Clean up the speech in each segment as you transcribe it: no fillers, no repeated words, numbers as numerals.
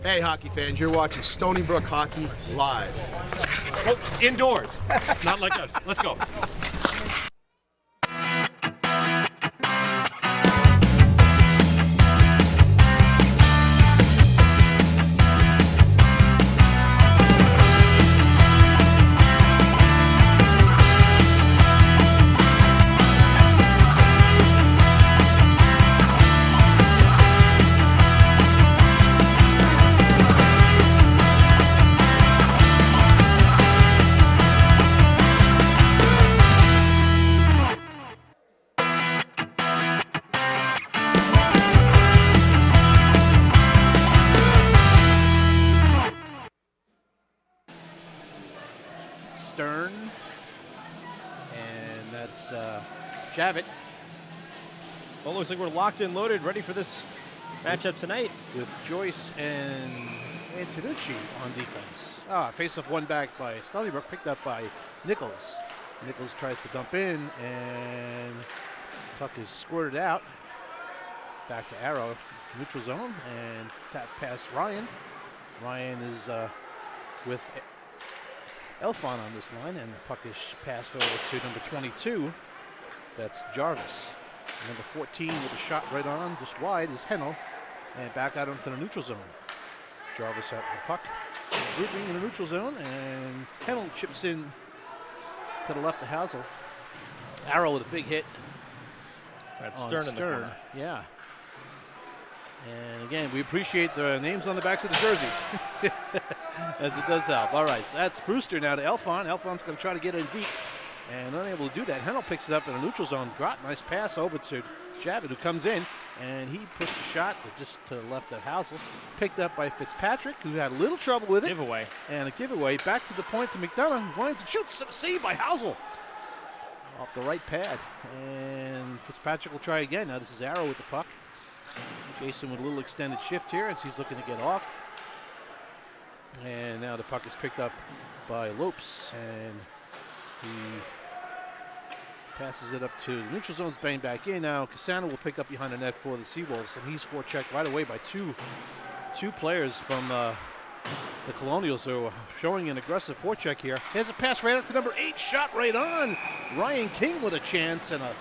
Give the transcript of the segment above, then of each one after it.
Hey, hockey fans, you're watching Stony Brook Hockey live. Oh, indoors. Not like that. Let's go. Stern, and that's Javit. Well, looks like we're locked and loaded, ready for this matchup tonight. With Joyce and Antonucci on defense. Face-off one back by Stony Brook, picked up by Nichols. Nichols tries to dump in, and puck is squirted out. Back to Arrow, neutral zone, and tap past Ryan. Ryan is with Elfon on this line, and the puck is passed over to number 22. That's Jarvis. Number 14 with a shot right on, just wide, is Hennel, and back out into the neutral zone. Jarvis out with the puck, grouping in the neutral zone, and Hennel chips in to the left of Hazel. Arrow with a big hit. That's on Stern in the corner. Yeah. And again, we appreciate the names on the backs of the jerseys, as it does help. All right, so that's Brewster now to Elfon. Elfon's going to try to get in deep, and unable to do that. Hennel picks it up in a neutral zone drop. Nice pass over to Javit, who comes in, and he puts a shot just to the left of Hazel. Picked up by Fitzpatrick, who had a little trouble with it. Giveaway. And a giveaway back to the point to McDonough, who winds and shoots. Save by Hazel off the right pad. And Fitzpatrick will try again. Now this is Arrow with the puck. Jason with a little extended shift here as he's looking to get off. And now the puck is picked up by Lopes, and he passes it up to the neutral zone's banged back in. Now Cassano will pick up behind the net for the Seawolves, and he's forechecked right away by two players from the Colonials, who are showing an aggressive forecheck here. Here's a pass right after number 8, shot right on. Ryan King with a chance, and a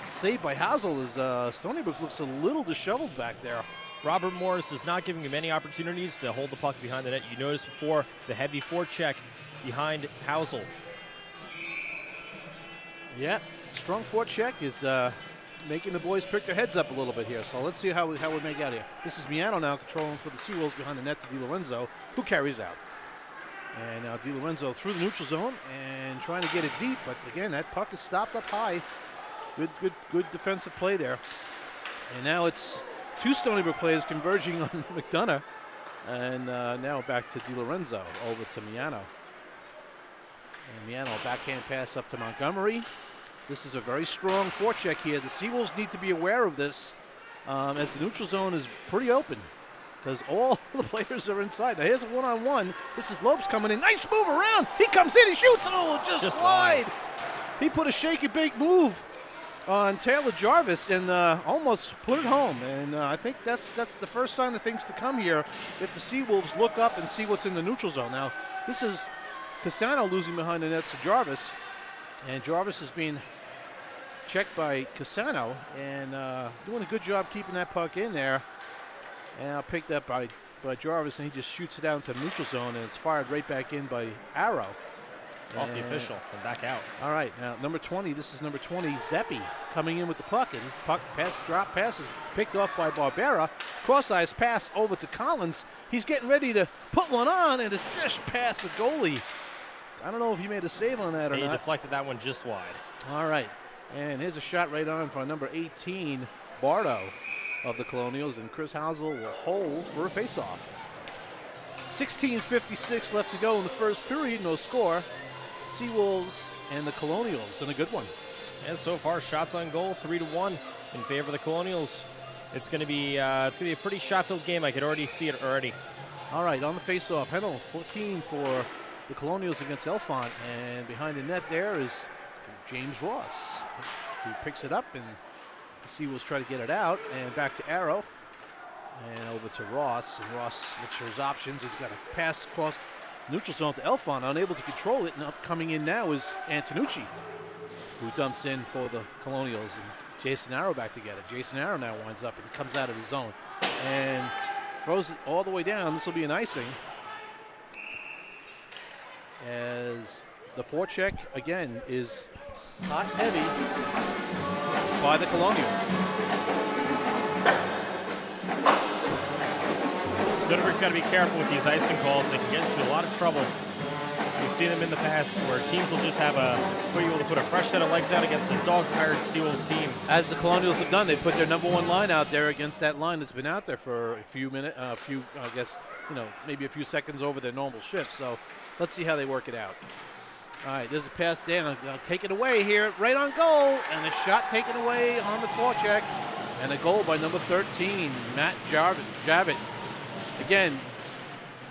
save by Hazel as Stony Brook looks a little disheveled back there. Robert Morris is not giving him many opportunities to hold the puck behind the net. You noticed before the heavy forecheck behind Hazel. Yeah, strong forecheck is making the boys prick their heads up a little bit here. So let's see how we make out here. This is Miano now controlling for the Seawolves behind the net to Di Lorenzo, who carries out. And now Di Lorenzo through the neutral zone and trying to get it deep, but again, that puck is stopped up high. Good defensive play there. And now it's two Stony Brook players converging on McDonough. And now back to Di Lorenzo, over to Miano. And Miano, backhand pass up to Montgomery. This is a very strong forecheck here. The Seawolves need to be aware of this, as the neutral zone is pretty open, because all the players are inside. Now here's a one-on-one. This is Lopes coming in. Nice move around. He comes in, he shoots. Oh, just wide. He put a shaky big move on Taylor Jarvis and almost put it home. And I think that's the first sign of things to come here if the Seawolves look up and see what's in the neutral zone. Now, this is Cassano losing behind the net to Jarvis, and Jarvis is being checked by Cassano and doing a good job keeping that puck in there. And now picked up by Jarvis, and he just shoots it out into the neutral zone, and it's fired right back in by Arrow. Off the official and back out. All right, now number 20, this is number 20, Zeppi, coming in with the puck, and puck drop passes picked off by Barbera. Cross-eyes pass over to Collins. He's getting ready to put one on, and it's just past the goalie. I don't know if he made a save on that or not. He deflected that one just wide. All right, and here's a shot right on for number 18, Bardo of the Colonials, and Chris Hazel will hold for a face-off. 16:56 left to go in the first period, no score. Seawolves and the Colonials, and a good one. And so far, shots on goal 3-1 in favor of the Colonials. It's going to be a pretty shot-filled game. I could already see it already. All right, on the face-off, Hennel 14 for the Colonials against Elfont, and behind the net there is James Ross, who picks it up, and the Seawolves try to get it out, and back to Arrow. And over to Ross, and Ross looks for his options. He's got a pass across neutral zone to Elfon, unable to control it, and up coming in now is Antonucci, who dumps in for the Colonials, and Jason Arrow back together. Jason Arrow now winds up and comes out of the zone and throws it all the way down. This will be an icing, as the forecheck again is hot and heavy by the Colonials. Stoneberg's got to be careful with these icing calls. They can get into a lot of trouble. We've seen them in the past where teams will just have be able to put a fresh set of legs out against a dog-tired Seawolves team. As the Colonials have done, they put their number one line out there against that line that's been out there for a few minutes, I guess, maybe a few seconds over their normal shift. So let's see how they work it out. All right, there's a pass there. I'll take it away here, right on goal, and a shot taken away on the forecheck, and a goal by number 13, Matt Javid. Again,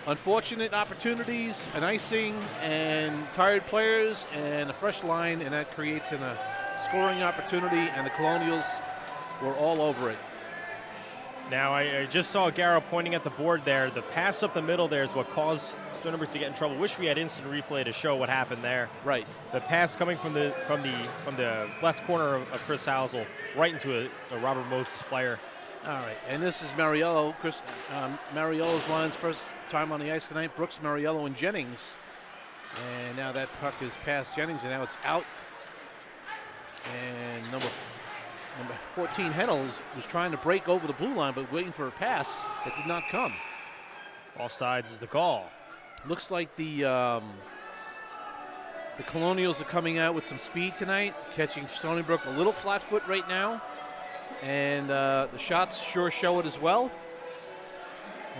unfortunate opportunities, an icing, and tired players, and a fresh line, and that creates a scoring opportunity, and the Colonials were all over it. Now, I just saw Garrow pointing at the board there. The pass up the middle there is what caused Stoneberg to get in trouble. Wish we had instant replay to show what happened there. Right. The pass coming from the left corner of Chris Housel right into a Robert Moses player. All right, and this is Mariello. Mariello's line's first time on the ice tonight. Brooks, Mariello, and Jennings. And now that puck is past Jennings, and now it's out. And number 14, Hennels, was trying to break over the blue line, but waiting for a pass that did not come. Offsides is the call. Looks like the Colonials are coming out with some speed tonight, catching Stony Brook a little flat foot right now. And the shots sure show it as well.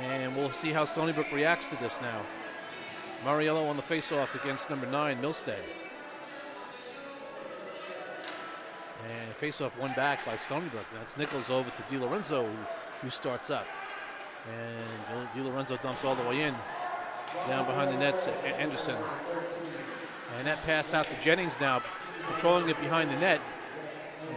And we'll see how Stony Brook reacts to this now. Mariello on the faceoff against number 9, Milstead. And faceoff won back by Stony Brook. That's Nichols over to DiLorenzo, who starts up. And DiLorenzo dumps all the way in. Down behind the net to Anderson. And that pass out to Jennings now, controlling it behind the net.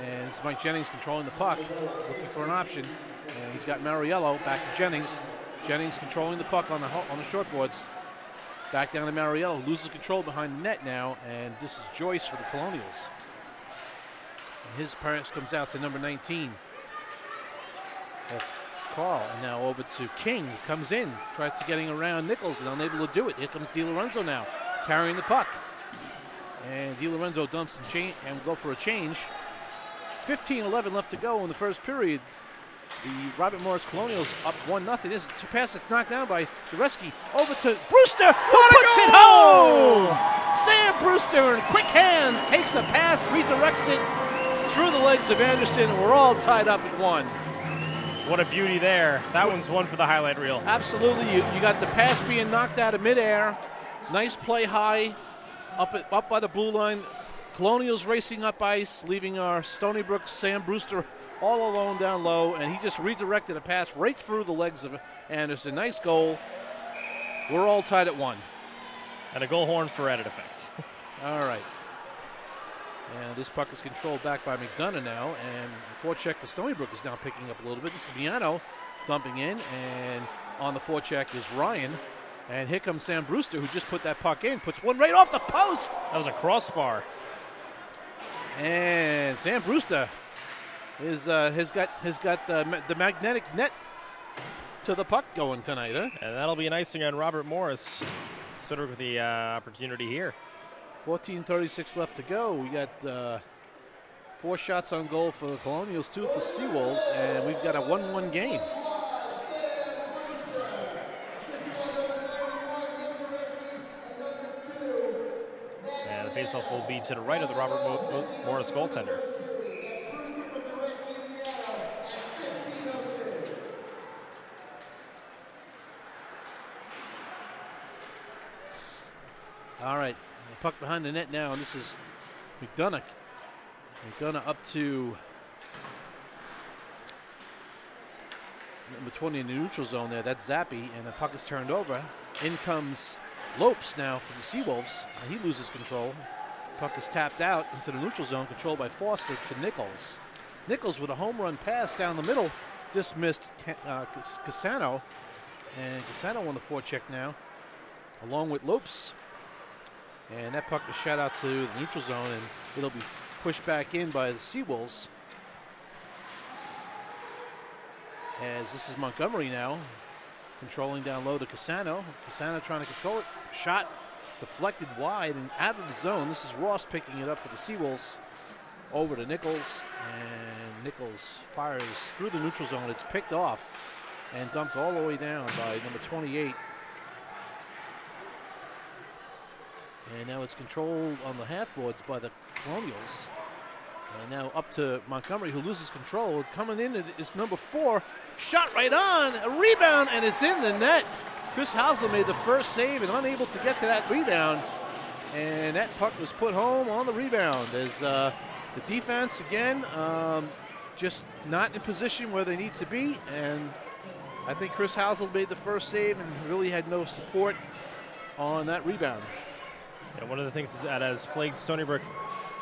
And it's Mike Jennings controlling the puck, looking for an option. And he's got Mariello back to Jennings. Jennings controlling the puck on the short boards. Back down to Mariello, loses control behind the net now, and this is Joyce for the Colonials. And his pass comes out to number 19. That's Carl, and now over to King. Comes in, tries to getting around Nichols, and unable to do it. Here comes DiLorenzo now, carrying the puck. And DiLorenzo dumps and go for a change. 15-11 left to go in the first period. The Robert Morris Colonials up 1-0. This is a pass that's knocked down by Dureski. Over to Brewster, who puts it home! Sam Brewster in quick hands takes a pass, redirects it through the legs of Anderson, and we're all tied up at 1. What a beauty there. That one's one for the highlight reel. Absolutely. You got the pass being knocked out of midair. Nice play high, up by the blue line. Colonials racing up ice, leaving our Stony Brook Sam Brewster all alone down low, and he just redirected a pass right through the legs of Anderson. Nice goal. We're all tied at 1. And a goal horn for added effect. All right. And this puck is controlled back by McDonough now, and forecheck for Stony Brook is now picking up a little bit. This is Miano dumping in, and on the forecheck is Ryan. And here comes Sam Brewster, who just put that puck in, puts one right off the post. That was a crossbar. And Sam Brewster has got the magnetic net to the puck going tonight, huh? And that'll be an icing on Robert Morris. Stood with the opportunity here. 14:36 left to go. We got 4 shots on goal for the Colonials, 2 for Seawolves, and we've got a 1-1 game. Faceoff will be to the right of the Robert Morris goaltender. All right, the puck behind the net now, and this is McDonough. McDonough up to number 20 in the neutral zone there. That's Zappi, and the puck is turned over. In comes Lopes now for the Seawolves, and he loses control. Puck is tapped out into the neutral zone, controlled by Foster to Nichols. Nichols with a home run pass down the middle just missed Casano. And Casano on the forecheck now, along with Lopes. And that puck is shot out to the neutral zone, and it'll be pushed back in by the Seawolves. As this is Montgomery now, controlling down low to Casano. Casano trying to control it. Shot deflected wide and out of the zone. This is Ross picking it up for the Seawolves. Over to Nichols, and Nichols fires through the neutral zone. It's picked off and dumped all the way down by number 28. And now it's controlled on the half boards by the Colonials. And now up to Montgomery, who loses control. Coming in is number 4. Shot right on, a rebound, and it's in the net. Chris Housel made the first save and unable to get to that rebound. And that puck was put home on the rebound as the defense, again, just not in position where they need to be. And I think Chris Housel made the first save and really had no support on that rebound. Yeah, one of the things that has plagued Stony Brook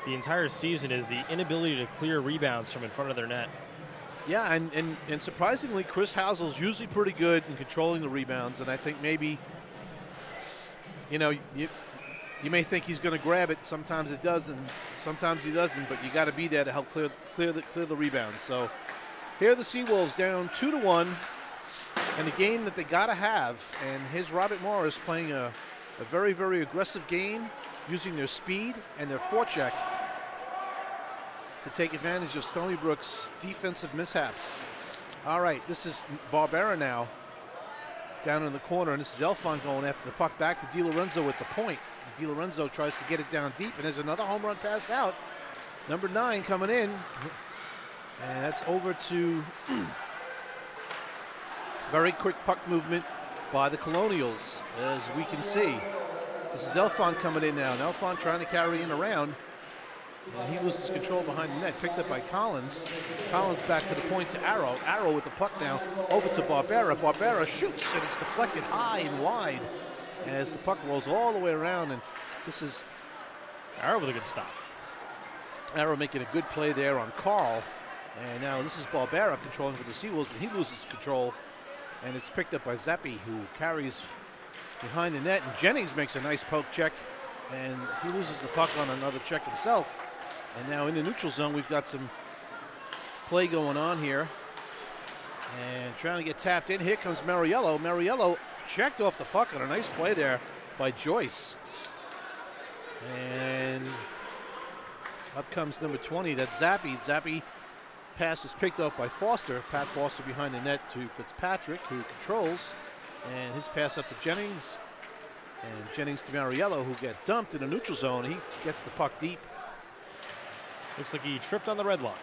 the entire season is the inability to clear rebounds from in front of their net. Yeah, and surprisingly, Chris Housel's usually pretty good in controlling the rebounds, and I think maybe, you know, you may think he's going to grab it. Sometimes it does, and sometimes he doesn't, but you got to be there to help clear the rebounds. So here are the Seawolves down 2-1, and a game that they got to have, and here's Robert Morris playing a very, very aggressive game, using their speed and their forecheck to take advantage of Stony Brook's defensive mishaps. All right, this is Barbera now down in the corner, and this is Elfont going after the puck back to DiLorenzo with the point. DiLorenzo tries to get it down deep, and there's another home run pass out. Number 9 coming in, and that's over to very quick puck movement by the Colonials, as we can see. This is Elfont coming in now, and Elfont trying to carry in around. And he loses control behind the net, picked up by Collins. Collins back to the point to Arrow. Arrow with the puck now over to Barbera. Barbera shoots, and it's deflected high and wide as the puck rolls all the way around. And this is Arrow with a good stop. Arrow making a good play there on Carl. And now this is Barbera controlling for the Seawolves, and he loses control. And it's picked up by Zappi, who carries behind the net. And Jennings makes a nice poke check, and he loses the puck on another check himself. And now in the neutral zone, we've got some play going on here. And trying to get tapped in. Here comes Mariello. Mariello checked off the puck on a nice play there by Joyce. And up comes number 20. That's Zappi. Zappi pass is picked up by Foster. Pat Foster behind the net to Fitzpatrick, who controls. And his pass up to Jennings. And Jennings to Mariello, who get dumped in a neutral zone. He gets the puck deep. Looks like he tripped on the red line.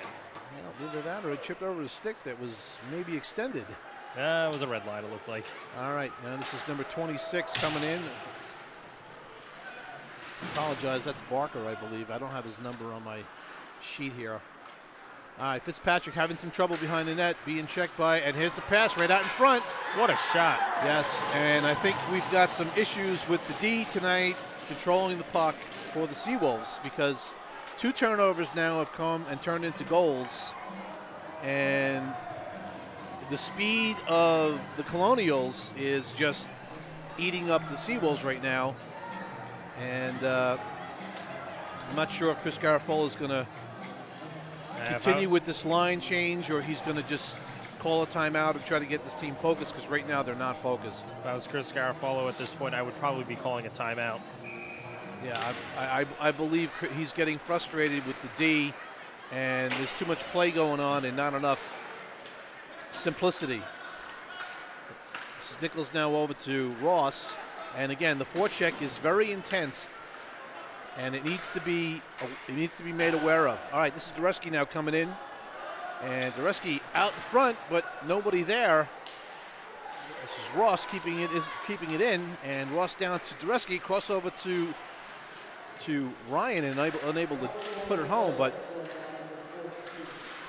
Well, either that or he tripped over his stick that was maybe extended. It was a red line, it looked like. All right, now this is number 26 coming in. Apologize, that's Barker, I believe. I don't have his number on my sheet here. All right, Fitzpatrick having some trouble behind the net, being checked by, and here's the pass right out in front. What a shot. Yes, and I think we've got some issues with the D tonight controlling the puck for the Seawolves, because 2 turnovers now have come and turned into goals. And the speed of the Colonials is just eating up the Seawolves right now. And I'm not sure if Chris Garofalo is going to continue with this line change, or he's going to just call a timeout and try to get this team focused, because right now they're not focused. If I was Chris Garofalo at this point, I would probably be calling a timeout. Yeah, I believe he's getting frustrated with the D, and there's too much play going on and not enough simplicity. This is Nichols now over to Ross, and again, the forecheck is very intense, and it needs to be made aware of. All right, this is Dureski now coming in, and Dureski out in front, but nobody there. This is Ross keeping it in, and Ross down to Dureski, crossover to Ryan, and unable to put it home, but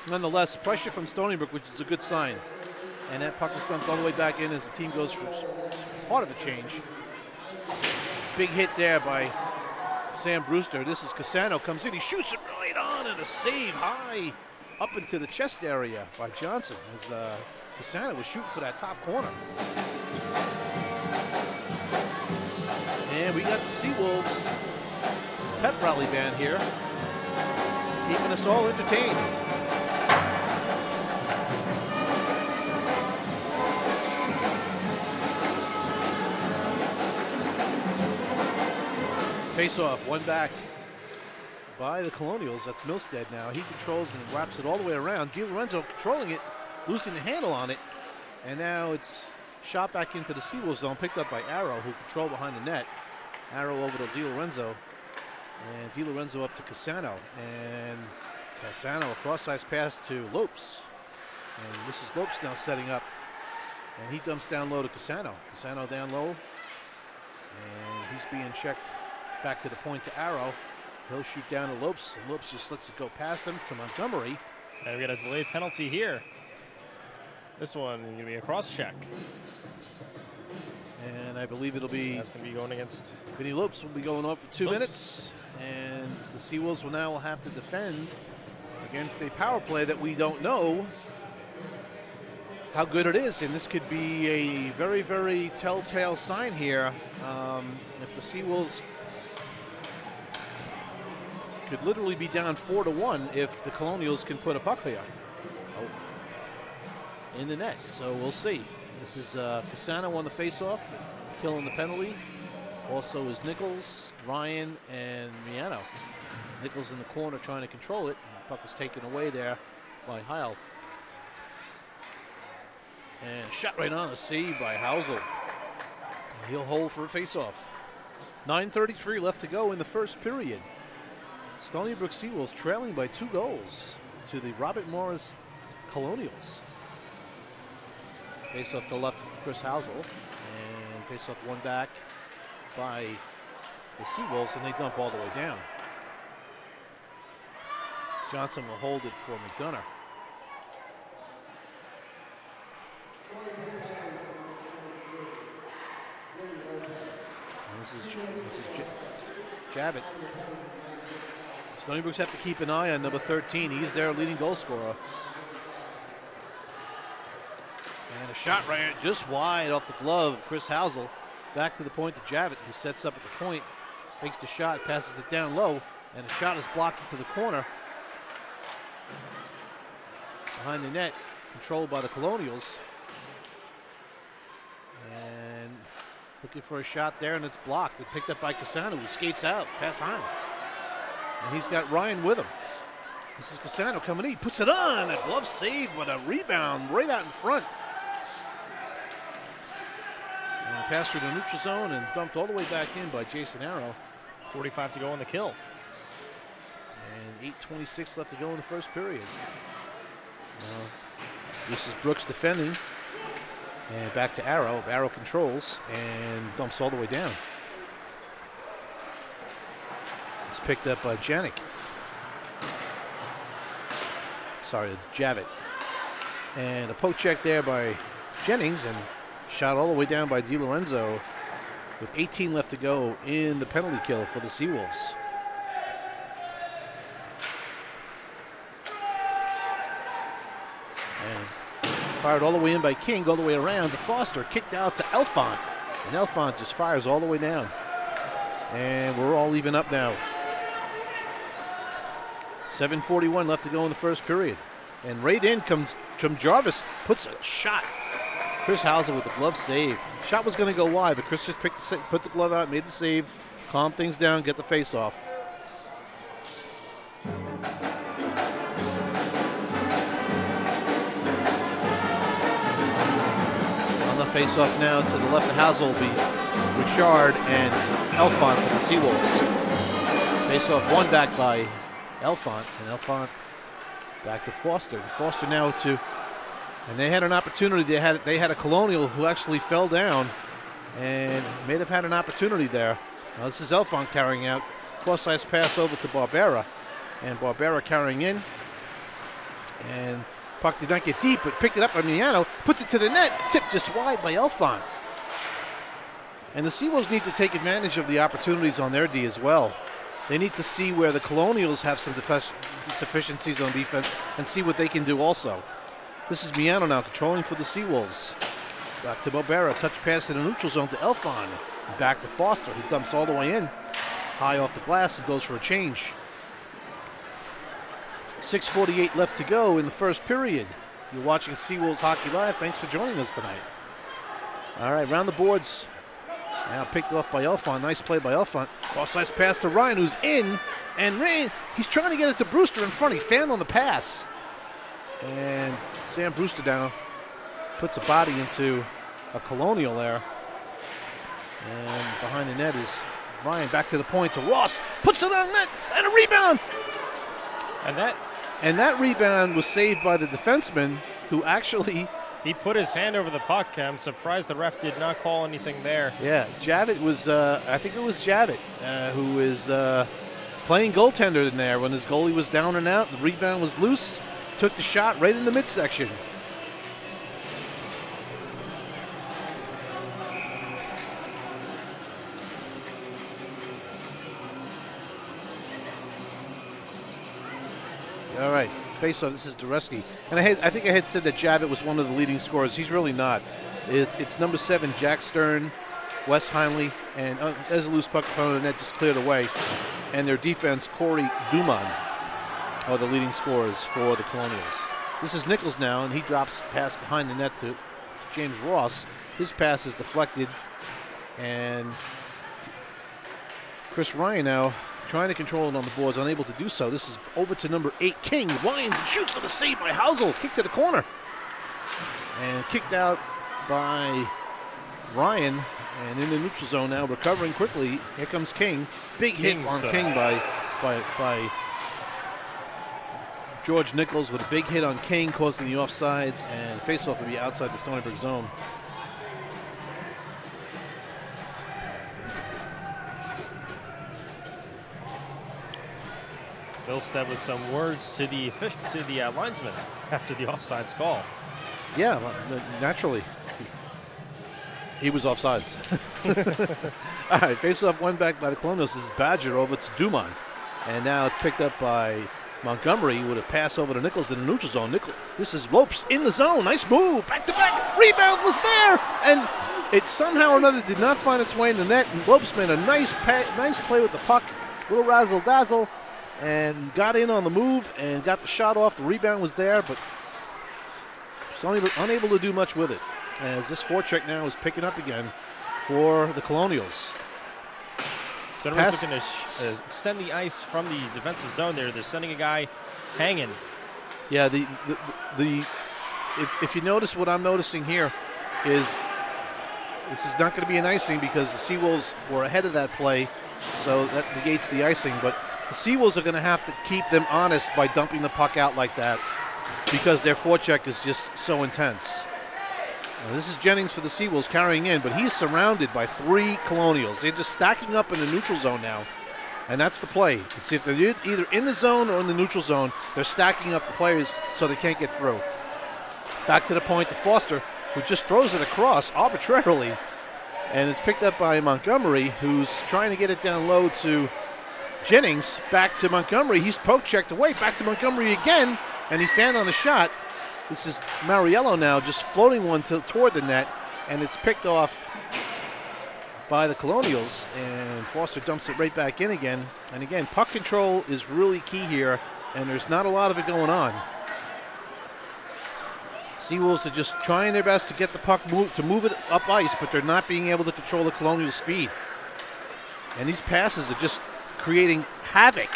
nonetheless, pressure from Stony Brook, which is a good sign. And that puck is dumped all the way back in as the team goes for part of the change. Big hit there by Sam Brewster. This is Casano, comes in, he shoots it right on, and a save high up into the chest area by Johnson as Cassano was shooting for that top corner. And we got the Seawolves pep rally band here, keeping us all entertained. Face-off, one back by the Colonials. That's Milstead now. He controls and wraps it all the way around. DiLorenzo controlling it, losing the handle on it. And now it's shot back into the Seawolves zone, picked up by Arrow, who control behind the net. Arrow over to DiLorenzo. And DiLorenzo up to Cassano. And Cassano, a cross-ice pass to Lopes. And this is Lopes now setting up. And he dumps down low to Cassano. Cassano down low. And he's being checked back to the point to Arrow. He'll shoot down to Lopes, and Lopes just lets it go past him to Montgomery. And we got a delayed penalty here. This one going to be a cross check. And I believe it'll be... That's going to be going against... Vinny Lopes will be going off for 2 minutes. And the Seawolves will now have to defend against a power play that we don't know how good it is. And this could be a very, very telltale sign here. If the Seawolves could literally be down 4-1 if the Colonials can put a puck here in the net. So we'll see. This is Cassano on the faceoff, killing the penalty. Also is Nichols, Ryan, and Miano. Nichols in the corner trying to control it. The puck is taken away there by Heil. And shot right on the C by Housel. And he'll hold for a faceoff. 9:33 left to go in the first period. Stony Brook Seawolves trailing by 2 goals to the Robert Morris Colonials. Face off to the left of Chris Housel. And face off one back by the Seawolves, and they dump all the way down. Johnson will hold it for McDonough. And this is Javit. Stony Brook's have to keep an eye on number 13. He's their leading goal scorer. And a shot right just wide off the glove of Chris Housel. Back to the point to Javit, who sets up at the point, takes the shot, passes it down low, and the shot is blocked into the corner. Behind the net, controlled by the Colonials. And looking for a shot there, and it's blocked. It's picked up by Cassano, who skates out, pass Heim. And he's got Ryan with him. This is Cassano coming in, puts it on, a glove save with a rebound right out in front. And passed through the neutral zone and dumped all the way back in by Jason Arrow. 45 to go on the kill. And 8:26 left to go in the first period. This is Brooks defending. And back to Arrow. Arrow controls and dumps all the way down. It's picked up by Janik. Sorry, it's Javit. And a poke check there by Jennings, and shot all the way down by DiLorenzo with 18 left to go in the penalty kill for the Seawolves. And fired all the way in by King, all the way around to Foster, kicked out to Elfont. And Elfont just fires all the way down. And we're all even up now. 7:41 left to go in the first period. And right in comes from Jarvis, puts a shot. Chris Hauser with the glove save. Shot was going to go wide, but Chris just put the glove out, made the save, calmed things down, get the face off. On the face off now to the left of Hauser will be Richard and Elfont for the Seawolves. Face off one back by Elfont, and Elfont back to Foster. Foster now to, and they had an opportunity. They had a Colonial who actually fell down and may have had an opportunity there. Now this is Elfont carrying out. Cross-ice pass over to Barbera, and Barbera carrying in. And puck did not get deep, but picked it up by Miano, puts it to the net, tipped just wide by Elfont. And the Seawolves need to take advantage of the opportunities on their D as well. They need to see where the Colonials have some deficiencies on defense and see what they can do also. This is Miano now controlling for the Seawolves. Back to Bobera, touch pass in the neutral zone to Elfon. Back to Foster, who dumps all the way in. High off the glass and goes for a change. 6:48 left to go in the first period. You're watching Seawolves Hockey Live. Thanks for joining us tonight. All right, round the boards. Now picked off by Elfon. Nice play by Elfon. Cross-ice pass to Ryan, who's in. And Ryan, he's trying to get it to Brewster in front. He fanned on the pass. And Sam Brewster down. Puts a body into a Colonial there. And behind the net is Ryan. Back to the point to Ross. Puts it on net. And a rebound. And that rebound was saved by the defenseman, who actually... He put his hand over the puck. I'm surprised the ref did not call anything there. Yeah, Javit was, I think it was Javit, who is playing goaltender in there when his goalie was down and out. The rebound was loose, took the shot right in the midsection. All right, face-off, this is Dureski. And I think I had said that Javit was one of the leading scorers. He's really not. It's number 7, Jack Stern, Wes Heinley, and there's a loose puck in front of the net, just cleared away. And their defense, Corey Dumond, are the leading scorers for the Colonials. This is Nichols now, and he drops pass behind the net to James Ross. His pass is deflected, and Chris Ryan now trying to control it on the boards, unable to do so. This is over to number 8, King. Winds and shoots on the save by Housel. Kick to the corner. And kicked out by Ryan. And in the neutral zone now, recovering quickly. Here comes King. Big hit on King by George Nichols with a big hit on King, causing the offsides, and faceoff will be outside the Stony Brook zone. Billstead with some words to the linesman after the offsides call. Yeah, naturally. He was offsides. All right, face-off one back by the Colonials. This is Badger over to Dumont. And now it's picked up by Montgomery with a pass over to Nichols in the neutral zone. This is Lopes in the zone. Nice move. Back-to-back. Rebound was there. And it somehow or another did not find its way in the net. And Lopes made a nice play with the puck. Little razzle-dazzle. And got in on the move and got the shot off. The rebound was there, but Stony Brook unable to do much with it. As this forecheck now is picking up again for the Colonials. Stony Brook's looking to extend the ice from the defensive zone there. They're sending a guy hanging. Yeah, if you notice what I'm noticing here is this is not going to be an icing because the Seawolves were ahead of that play, so that negates the icing, but the Seawolves are going to have to keep them honest by dumping the puck out like that because their forecheck is just so intense. Now, this is Jennings for the Seawolves carrying in, but he's surrounded by 3 Colonials. They're just stacking up in the neutral zone now, and that's the play. See if they're either in the zone or in the neutral zone, they're stacking up the players so they can't get through. Back to the point to Foster, who just throws it across arbitrarily, and it's picked up by Montgomery, who's trying to get it down low to Jennings. Back to Montgomery. He's poke checked away. Back to Montgomery again, and he fanned on the shot. This is Mariello now just floating one toward the net, and it's picked off by the Colonials, and Foster dumps it right back in again. And again, puck control is really key here, and there's not a lot of it going on. Seawolves are just trying their best to get the puck to move it up ice, but they're not being able to control the Colonial speed. And these passes are just creating havoc.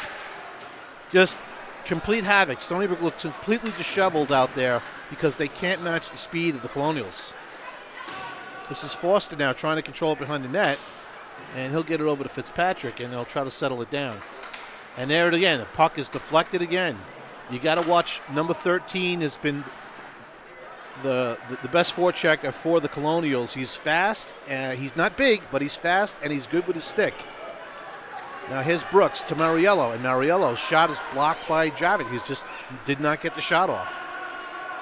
Just complete havoc. Stony Brook looks completely disheveled out there because they can't match the speed of the Colonials. This is Foster now trying to control it behind the net, and he'll get it over to Fitzpatrick, and they'll try to settle it down. And there it again. The puck is deflected again. You got to watch. Number 13 has been the best forechecker for the Colonials. He's fast. He's not big, but he's fast, and he's good with his stick. Now here's Brooks to Mariello, and Mariello's shot is blocked by Javik. He just did not get the shot off.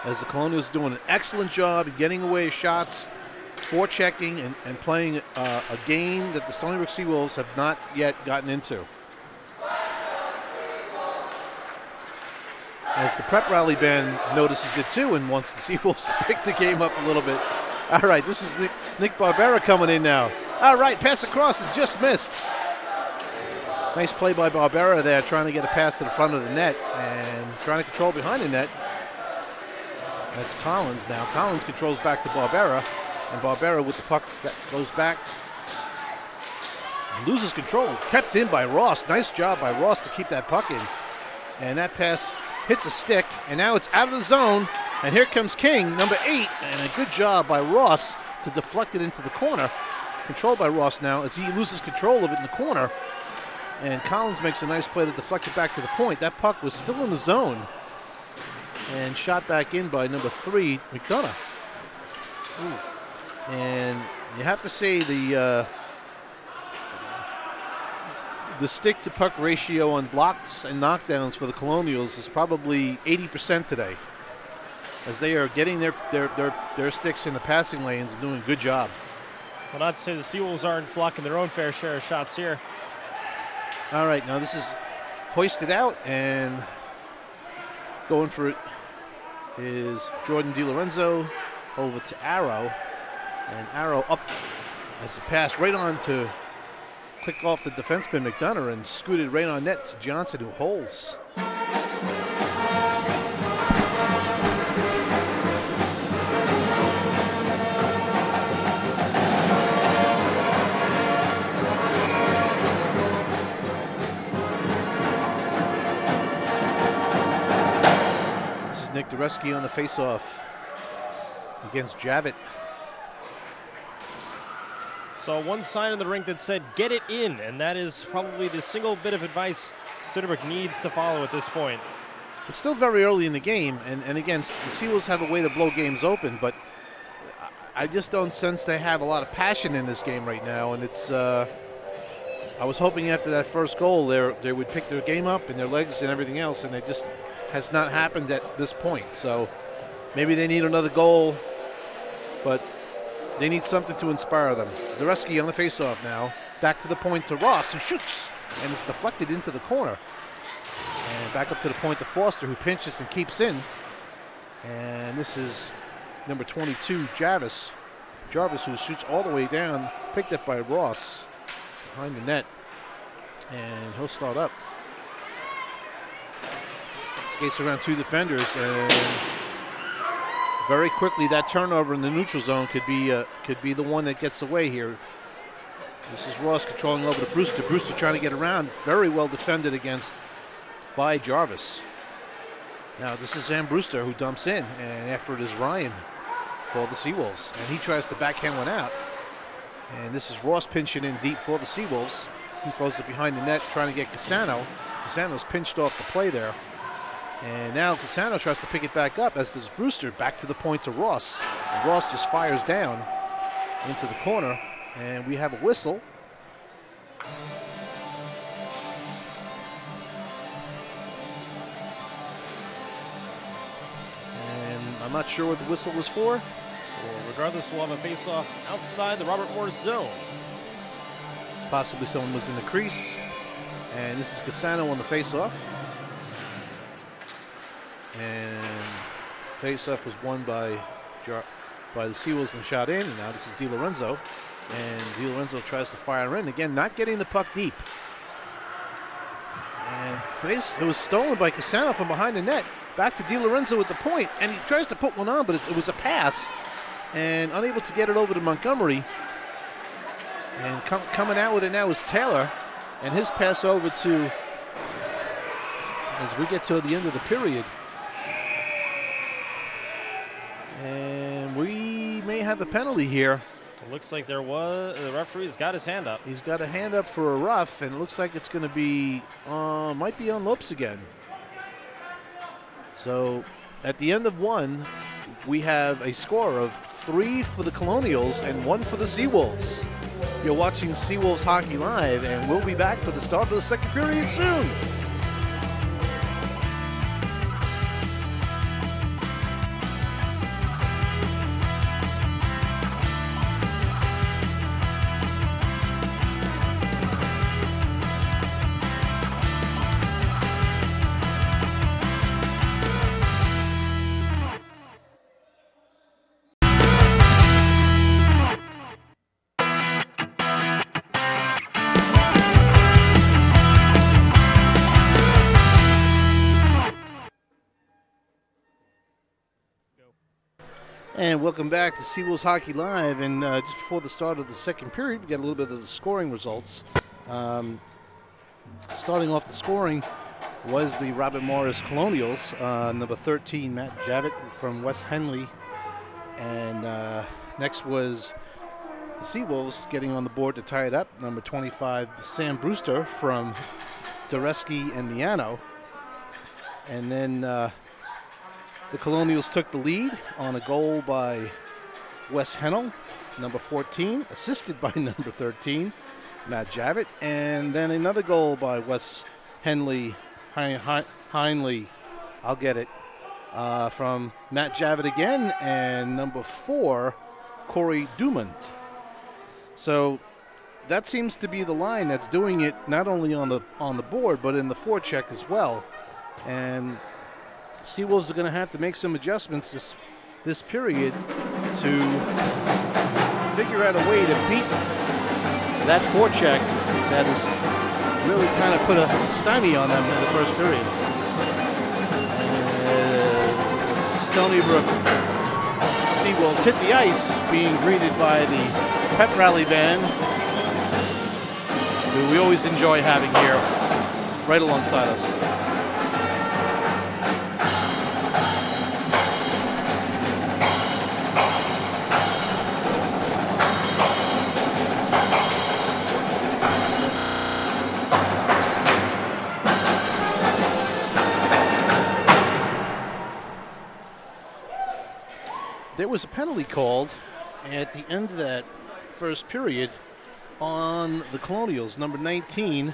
As the Colonials doing an excellent job of getting away shots, forechecking, and playing a game that the Stony Brook Seawolves have not yet gotten into. as the prep rally band notices it too and wants the Seawolves to pick the game up a little bit. All right, this is Nick Barbera coming in now. All right, pass across and just missed. Nice play by Barbera there, trying to get a pass to the front of the net and trying to control behind the net. That's Collins now. Collins controls back to Barbera, and Barbera with the puck goes back. Loses control, kept in by Ross. Nice job by Ross to keep that puck in. And that pass hits a stick, and now it's out of the zone. And here comes King, number 8, and a good job by Ross to deflect it into the corner. Controlled by Ross now as he loses control of it in the corner. And Collins makes a nice play to deflect it back to the point. That puck was still in the zone and shot back in by number 3, McDonough. Ooh. And you have to say the stick-to-puck ratio on blocks and knockdowns for the Colonials is probably 80% today, as they are getting their sticks in the passing lanes and doing a good job. Well, not to say the Seawolves aren't blocking their own fair share of shots here. All right, now this is hoisted out, and going for it is Jordan DiLorenzo over to Arrow, and Arrow up as a pass right on to click off the defenseman McDonough and scooted right on net to Johnson, who holds. This is Nick Dureski on the faceoff against Javit. Saw one sign in the rink that said, get it in, and that is probably the single bit of advice Sunnybrook needs to follow at this point. It's still very early in the game, and again, the Seawolves have a way to blow games open, but I just don't sense they have a lot of passion in this game right now, and it's, I was hoping after that first goal they would pick their game up and their legs and everything else, and it just has not happened at this point. So maybe they need another goal, but they need something to inspire them. Dureski on the faceoff now. Back to the point to Ross, who shoots, and it's deflected into the corner. And back up to the point to Foster, who pinches and keeps in. And this is number 22, Jarvis, who shoots all the way down, picked up by Ross behind the net. And he'll start up. Skates around 2 defenders, and very quickly, that turnover in the neutral zone could be the one that gets away here. This is Ross controlling over to Brewster. Brewster trying to get around. Very well defended against by Jarvis. Now this is Sam Brewster who dumps in, and after it is Ryan for the Seawolves. And he tries to backhand one out. And this is Ross pinching in deep for the Seawolves. He throws it behind the net trying to get Cassano. Cassano's pinched off the play there. And now Cassano tries to pick it back up, as does Brewster, back to the point to Ross. And Ross just fires down into the corner, and we have a whistle. And I'm not sure what the whistle was for. Well, regardless, we'll have a face-off outside the Robert Morris zone. Possibly someone was in the crease. And this is Cassano on the face-off. And face-off was won by the Seawolves and shot in. And now this is DiLorenzo. And DiLorenzo tries to fire in. Again, not getting the puck deep. And it was stolen by Cassano from behind the net. Back to DiLorenzo at the point. And he tries to put one on, but it was a pass. And unable to get it over to Montgomery. And coming out with it now is Taylor. And his pass over to, as we get to the end of the period. And we may have a penalty here. It looks like the referee's got his hand up. He's got a hand up for a rough, and it looks like it's going to be, might be on Lopes again. So at the end of one, we have a score of 3 for the Colonials and 1 for the Seawolves. You're watching Seawolves Hockey Live, and we'll be back for the start of the second period soon. And welcome back to Seawolves Hockey Live. And just before the start of the second period, we got a little bit of the scoring results. Starting off the scoring was the Robert Morris Colonials, number 13, Matt Javit from West Henley. And next was the Seawolves getting on the board to tie it up, number 25, Sam Brewster from Doreski and Miano. And then the Colonials took the lead on a goal by Wes Hennell, number 14, assisted by number 13, Matt Javit. And then another goal by Wes Henley, Heinley, I'll get it, from Matt Javit again, and number 4, Corey Dumont. So that seems to be the line that's doing it not only on the board, but in the forecheck as well. And Seawolves are going to have to make some adjustments this period to figure out a way to beat that forecheck that has really kind of put a stymie on them in the first period. As Stony Brook Seawolves hit the ice, being greeted by the pep rally band, who we always enjoy having here right alongside us. There was a penalty called at the end of that first period on the Colonials. Number 19,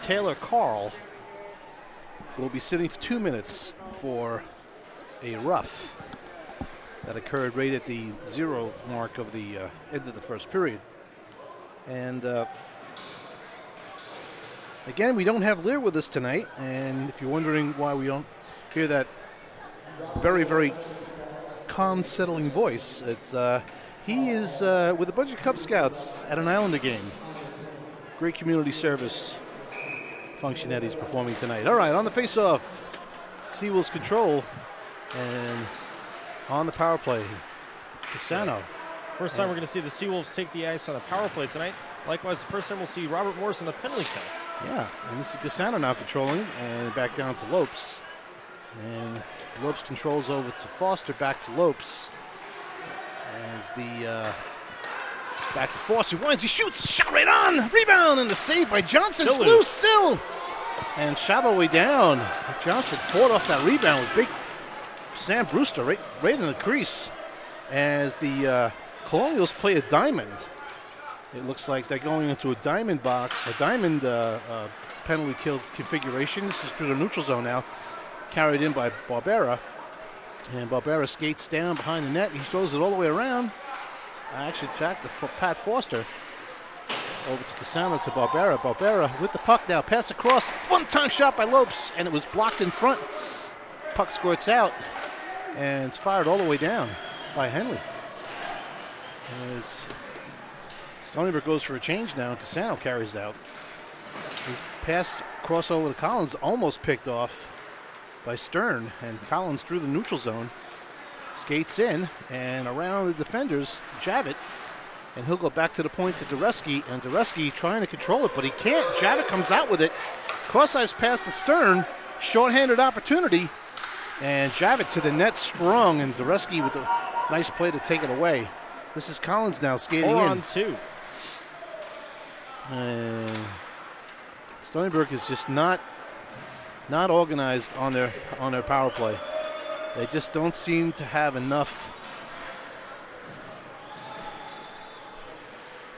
Taylor Carl, will be sitting for 2 minutes for a rough that occurred right at the 0 mark of the end of the first period. And again, we don't have Lear with us tonight, and if you're wondering why we don't hear that very, very calm, settling voice, it's he is with a bunch of Cub Scouts at an Islander game. Great community service function that he's performing tonight. All right, on the face-off, Seawolves control, and on the power play, Cassano. First time we're going to see the Seawolves take the ice on the power play tonight. Likewise, the first time we'll see Robert Morris on the penalty kill. Yeah, and this is Cassano now controlling, and back down to Lopes. And Lopes controls over to Foster, back to Lopes. As the back to Foster, winds, he shoots, shot right on, rebound, and the save by Johnson. It's loose still, and shot all the way down. Johnson fought off that rebound with big Sam Brewster right in the crease. As the Colonials play a diamond, it looks like they're going into a diamond box, a diamond penalty kill configuration. This is through the neutral zone now, carried in by Barbera. And Barbera skates down behind the net. He throws it all the way around. Actually, Jack to Pat Foster. Over to Cassano to Barbera. Barbera with the puck now. Pass across. One-time shot by Lopes, and it was blocked in front. Puck squirts out, and it's fired all the way down by Henley. As Stony Brook goes for a change now, and Cassano carries out. His pass crossover to Collins almost picked off by Stern, and Collins through the neutral zone, skates in and around the defenders, Javit, and he'll go back to the point to Doreski, and Doreski trying to control it, but he can't. Javit comes out with it, cross-ice pass to Stern, shorthanded opportunity, and Javit to the net strong, and Doreski with a nice play to take it away. This is Collins now skating 4 in. on 2. And Stony Brook is just not organized on their power play. They just don't seem to have enough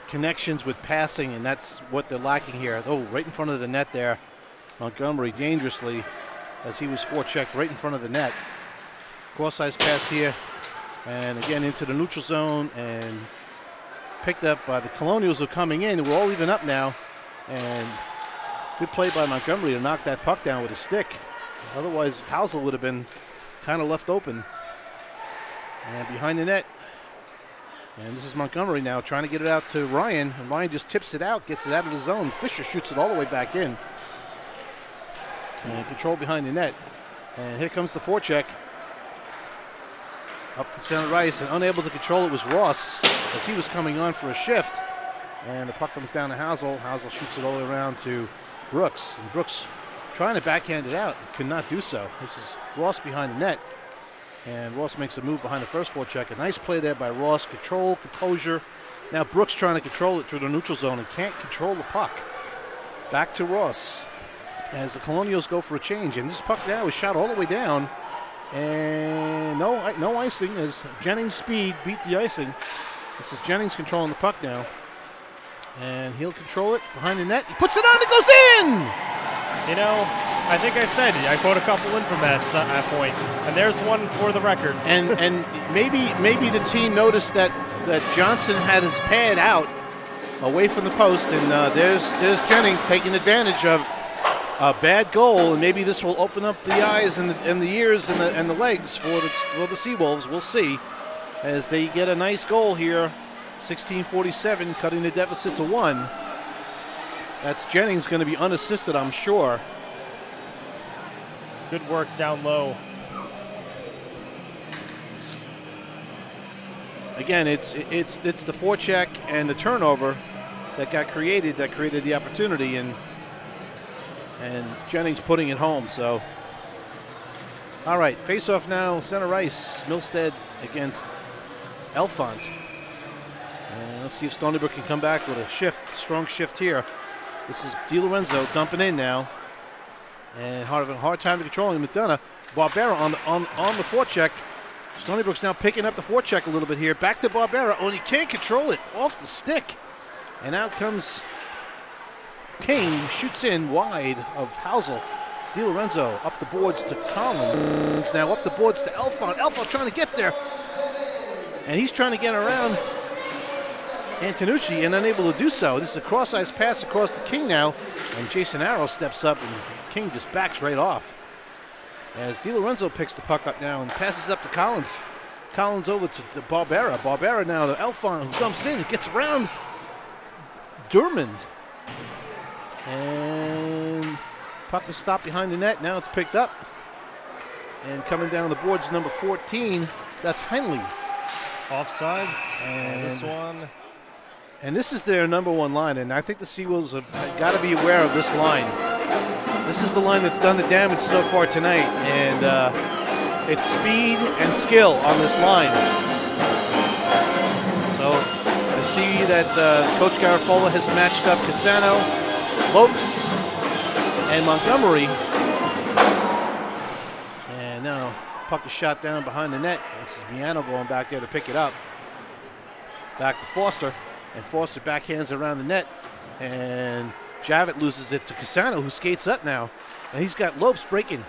connections with passing, and that's what they're lacking here. Oh, right in front of the net there, Montgomery dangerously, as he was forechecked right in front of the net. Cross-ice pass here, and again into the neutral zone, and picked up by the Colonials who are coming in. We're all even up now, and good play by Montgomery to knock that puck down with a stick. Otherwise, Housel would have been kind of left open. And behind the net. And this is Montgomery now trying to get it out to Ryan. And Ryan just tips it out, gets it out of the zone. Fisher shoots it all the way back in. And control behind the net. And here comes the forecheck. Up to center ice, and unable to control it was Ross as he was coming on for a shift. And the puck comes down to Housel. Housel shoots it all the way around to Brooks. And Brooks trying to backhand it out, could not do so. This is Ross behind the net. And Ross makes a move behind the first forecheck. A nice play there by Ross. Control, composure. Now Brooks trying to control it through the neutral zone and can't control the puck. Back to Ross as the Colonials go for a change. And this puck now is shot all the way down. And no icing as Jennings' speed beat the icing. This is Jennings controlling the puck now. And he'll control it behind the net. He puts it on, it goes in! You know, I think I said, I caught a couple in from that point. And there's one for the records. And maybe the team noticed that Johnson had his pad out away from the post. And there's Jennings taking advantage of a bad goal. And maybe this will open up the eyes and the ears and the legs for the Seawolves. We'll see as they get a nice goal here. 16:47, cutting the deficit to 1. That's Jennings going to be unassisted, I'm sure. Good work down low. Again, it's the forecheck and the turnover that created the opportunity, and Jennings putting it home. So, all right, face-off now, center ice, Milstead against Elfont. And let's see if Stony Brook can come back with a strong shift here. This is DiLorenzo dumping in now. And having a hard time controlling McDonough. Barbera on the forecheck. Stony Brook's now picking up the forecheck a little bit here. Back to Barbera. Oh, and he can't control it. Off the stick. And out comes King. Shoots in wide of Housel. DiLorenzo up the boards to Collins. Now up the boards to Elfont. Elfont trying to get there. And he's trying to get around Antonucci and unable to do so. This is a cross-ice pass across to King now, and Jason Arrow steps up, and King just backs right off. As DiLorenzo picks the puck up now and passes up to Collins. Collins over to Barbera. Barbera now to Elfont, who dumps in and gets around Durmond. And puck is stopped behind the net. Now it's picked up. And coming down the boards, number 14, that's Henley. Offsides, and this one. And this is their number one line, and I think the Seawolves have got to be aware of this line. This is the line that's done the damage so far tonight, and it's speed and skill on this line. So I see that Coach Garafola has matched up Cassano, Lopes, and Montgomery. And now puck is shot down behind the net. This is Miano going back there to pick it up. Back to Foster. And Foster backhands around the net. And Javit loses it to Cassano, who skates up now. And he's got Lopes breaking.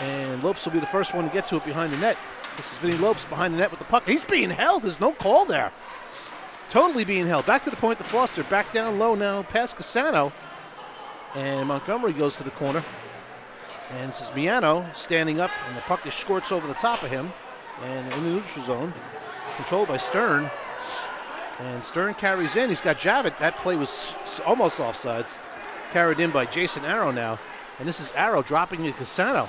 And Lopes will be the first one to get to it behind the net. This is Vinny Lopes behind the net with the puck. He's being held. There's no call there. Totally being held. Back to the point to Foster. Back down low now past Cassano. And Montgomery goes to the corner. And this is Miano standing up. And the puck just squirts over the top of him. And in the neutral zone. Controlled by Stern. And Stern carries in. He's got Javit. That play was almost offsides. Carried in by Jason Arrow now. And this is Arrow dropping to Cassano.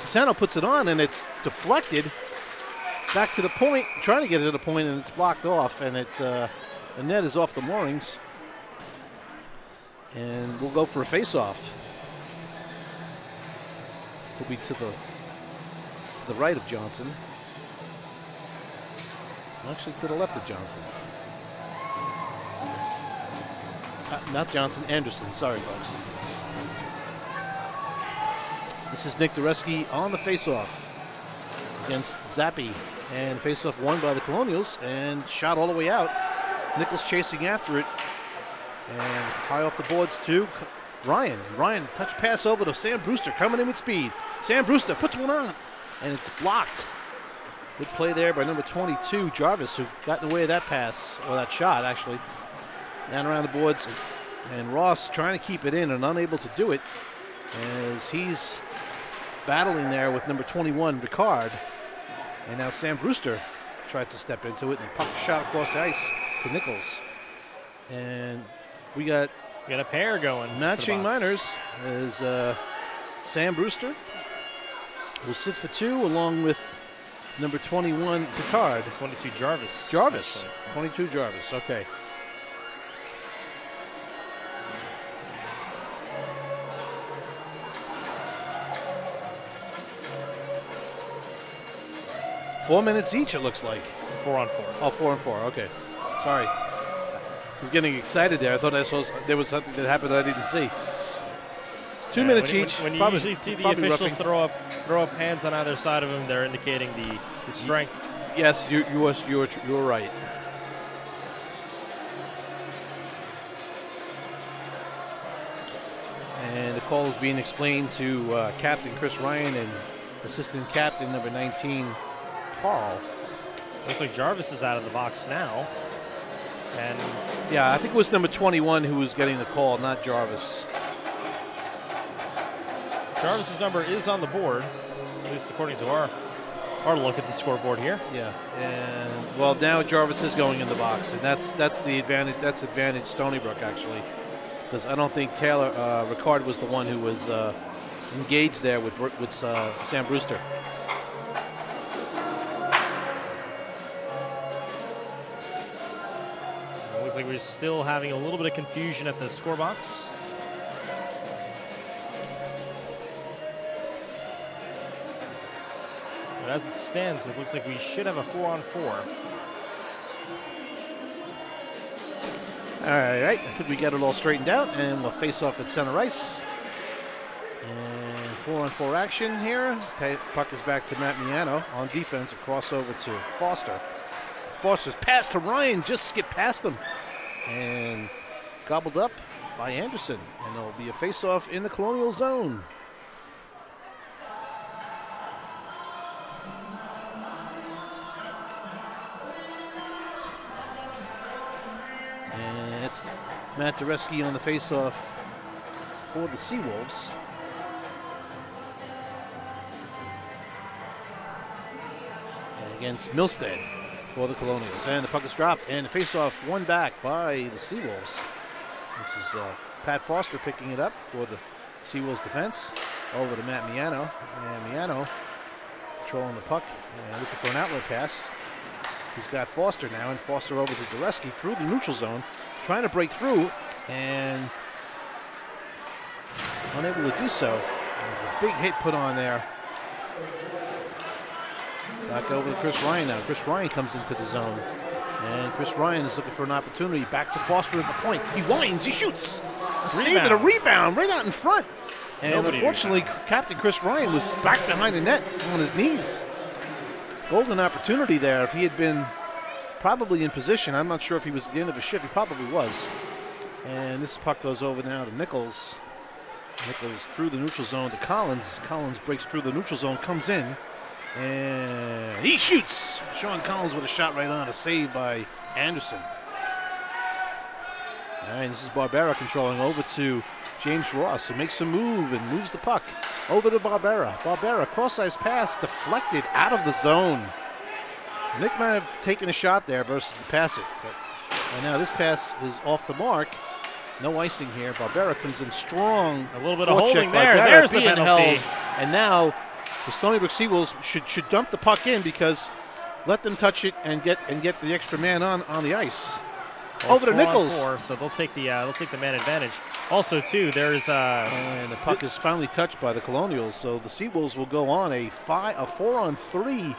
Cassano puts it on, and it's deflected back to the point. Trying to get it to the point, and it's blocked off. And the net is off the moorings. And we'll go for a face-off. Will be to the right of Johnson. Actually, to the left of Johnson. Not Johnson, Anderson. Sorry, folks. This is Nick Dureski on the faceoff against Zappi. And faceoff won by the Colonials and shot all the way out. Nichols chasing after it. And high off the boards to Ryan. Ryan, touch pass over to Sam Brewster, coming in with speed. Sam Brewster puts one on, and it's blocked. Good play there by number 22, Jarvis, who got in the way of that pass, or that shot, actually. Down around the boards, and Ross trying to keep it in and unable to do it as he's battling there with number 21, Ricard. And now Sam Brewster tries to step into it, and puck shot across the ice to Nichols. And we got a pair going. Matching minors as Sam Brewster will sit for two along with Number 21, Picard. 22, Jarvis. Jarvis. 22, Jarvis. Okay. Four minutes each, it looks like. 4 on 4. Oh, 4 on 4. Okay. Sorry. I was getting excited there. I thought there was something that happened that I didn't see. 2 minutes each. When you probably, usually see the officials throw up hands on either side of them, they're indicating the strength. Yes, you were right. And the call is being explained to Captain Chris Ryan and Assistant Captain number 19, Carl. Looks like Jarvis is out of the box now. And yeah, I think it was number 21 who was getting the call, not Jarvis. Jarvis's number is on the board, at least according to our look at the scoreboard here. Yeah, and well, now Jarvis is going in the box, and that's the advantage. That's advantage Stony Brook actually, because I don't think Taylor Ricard was the one who was engaged there with Sam Brewster. Looks like we're still having a little bit of confusion at the score box. But as it stands, it looks like we should have a 4 on 4. All right, I think we got it all straightened out, and we'll face off at center ice. And 4 on 4 action here. Puck is back to Matt Miano on defense. A crossover to Foster. Foster's pass to Ryan, just skipped past him. And gobbled up by Anderson. And there'll be a face-off in the Colonial zone. And it's Matt Dureski on the face-off for the Seawolves. And against Milstead for the Colonials. And the puck is dropped, and the face-off won back by the Seawolves. This is Pat Foster picking it up for the Seawolves defense. Over to Matt Miano. And Miano controlling the puck and looking for an outlet pass. He's got Foster now, and Foster over to Dureski through the neutral zone, trying to break through, and unable to do so. There's a big hit put on there. Back over to Chris Ryan now. Chris Ryan comes into the zone. And Chris Ryan is looking for an opportunity. Back to Foster at the point. He winds, he shoots. A save and a rebound right out in front. And unfortunately, Captain Chris Ryan was back behind the net on his knees. Golden opportunity there. If he had been probably in position, I'm not sure if he was at the end of his shift. He probably was. And this puck goes over now to Nichols. Nichols through the neutral zone to Collins. Collins breaks through the neutral zone, comes in. And he shoots. Sean Collins with a shot right on, a save by Anderson. All right, this is Barbera controlling over to James Ross, who makes a move and moves the puck over to Barbera. Barbera, cross-ice pass, deflected out of the zone. Nick might have taken a shot there versus the pass it. And now this pass is off the mark. No icing here. Barbera comes in strong. A little bit of holding there. There's the penalty. And now the Stony Brook Seawolves should dump the puck in, because let them touch it and get the extra man on the ice. Well, over to Nichols. 4, so they'll take the man advantage. Also, too, there's and the puck is finally touched by the Colonials, so the Seawolves will go on a 4-on-3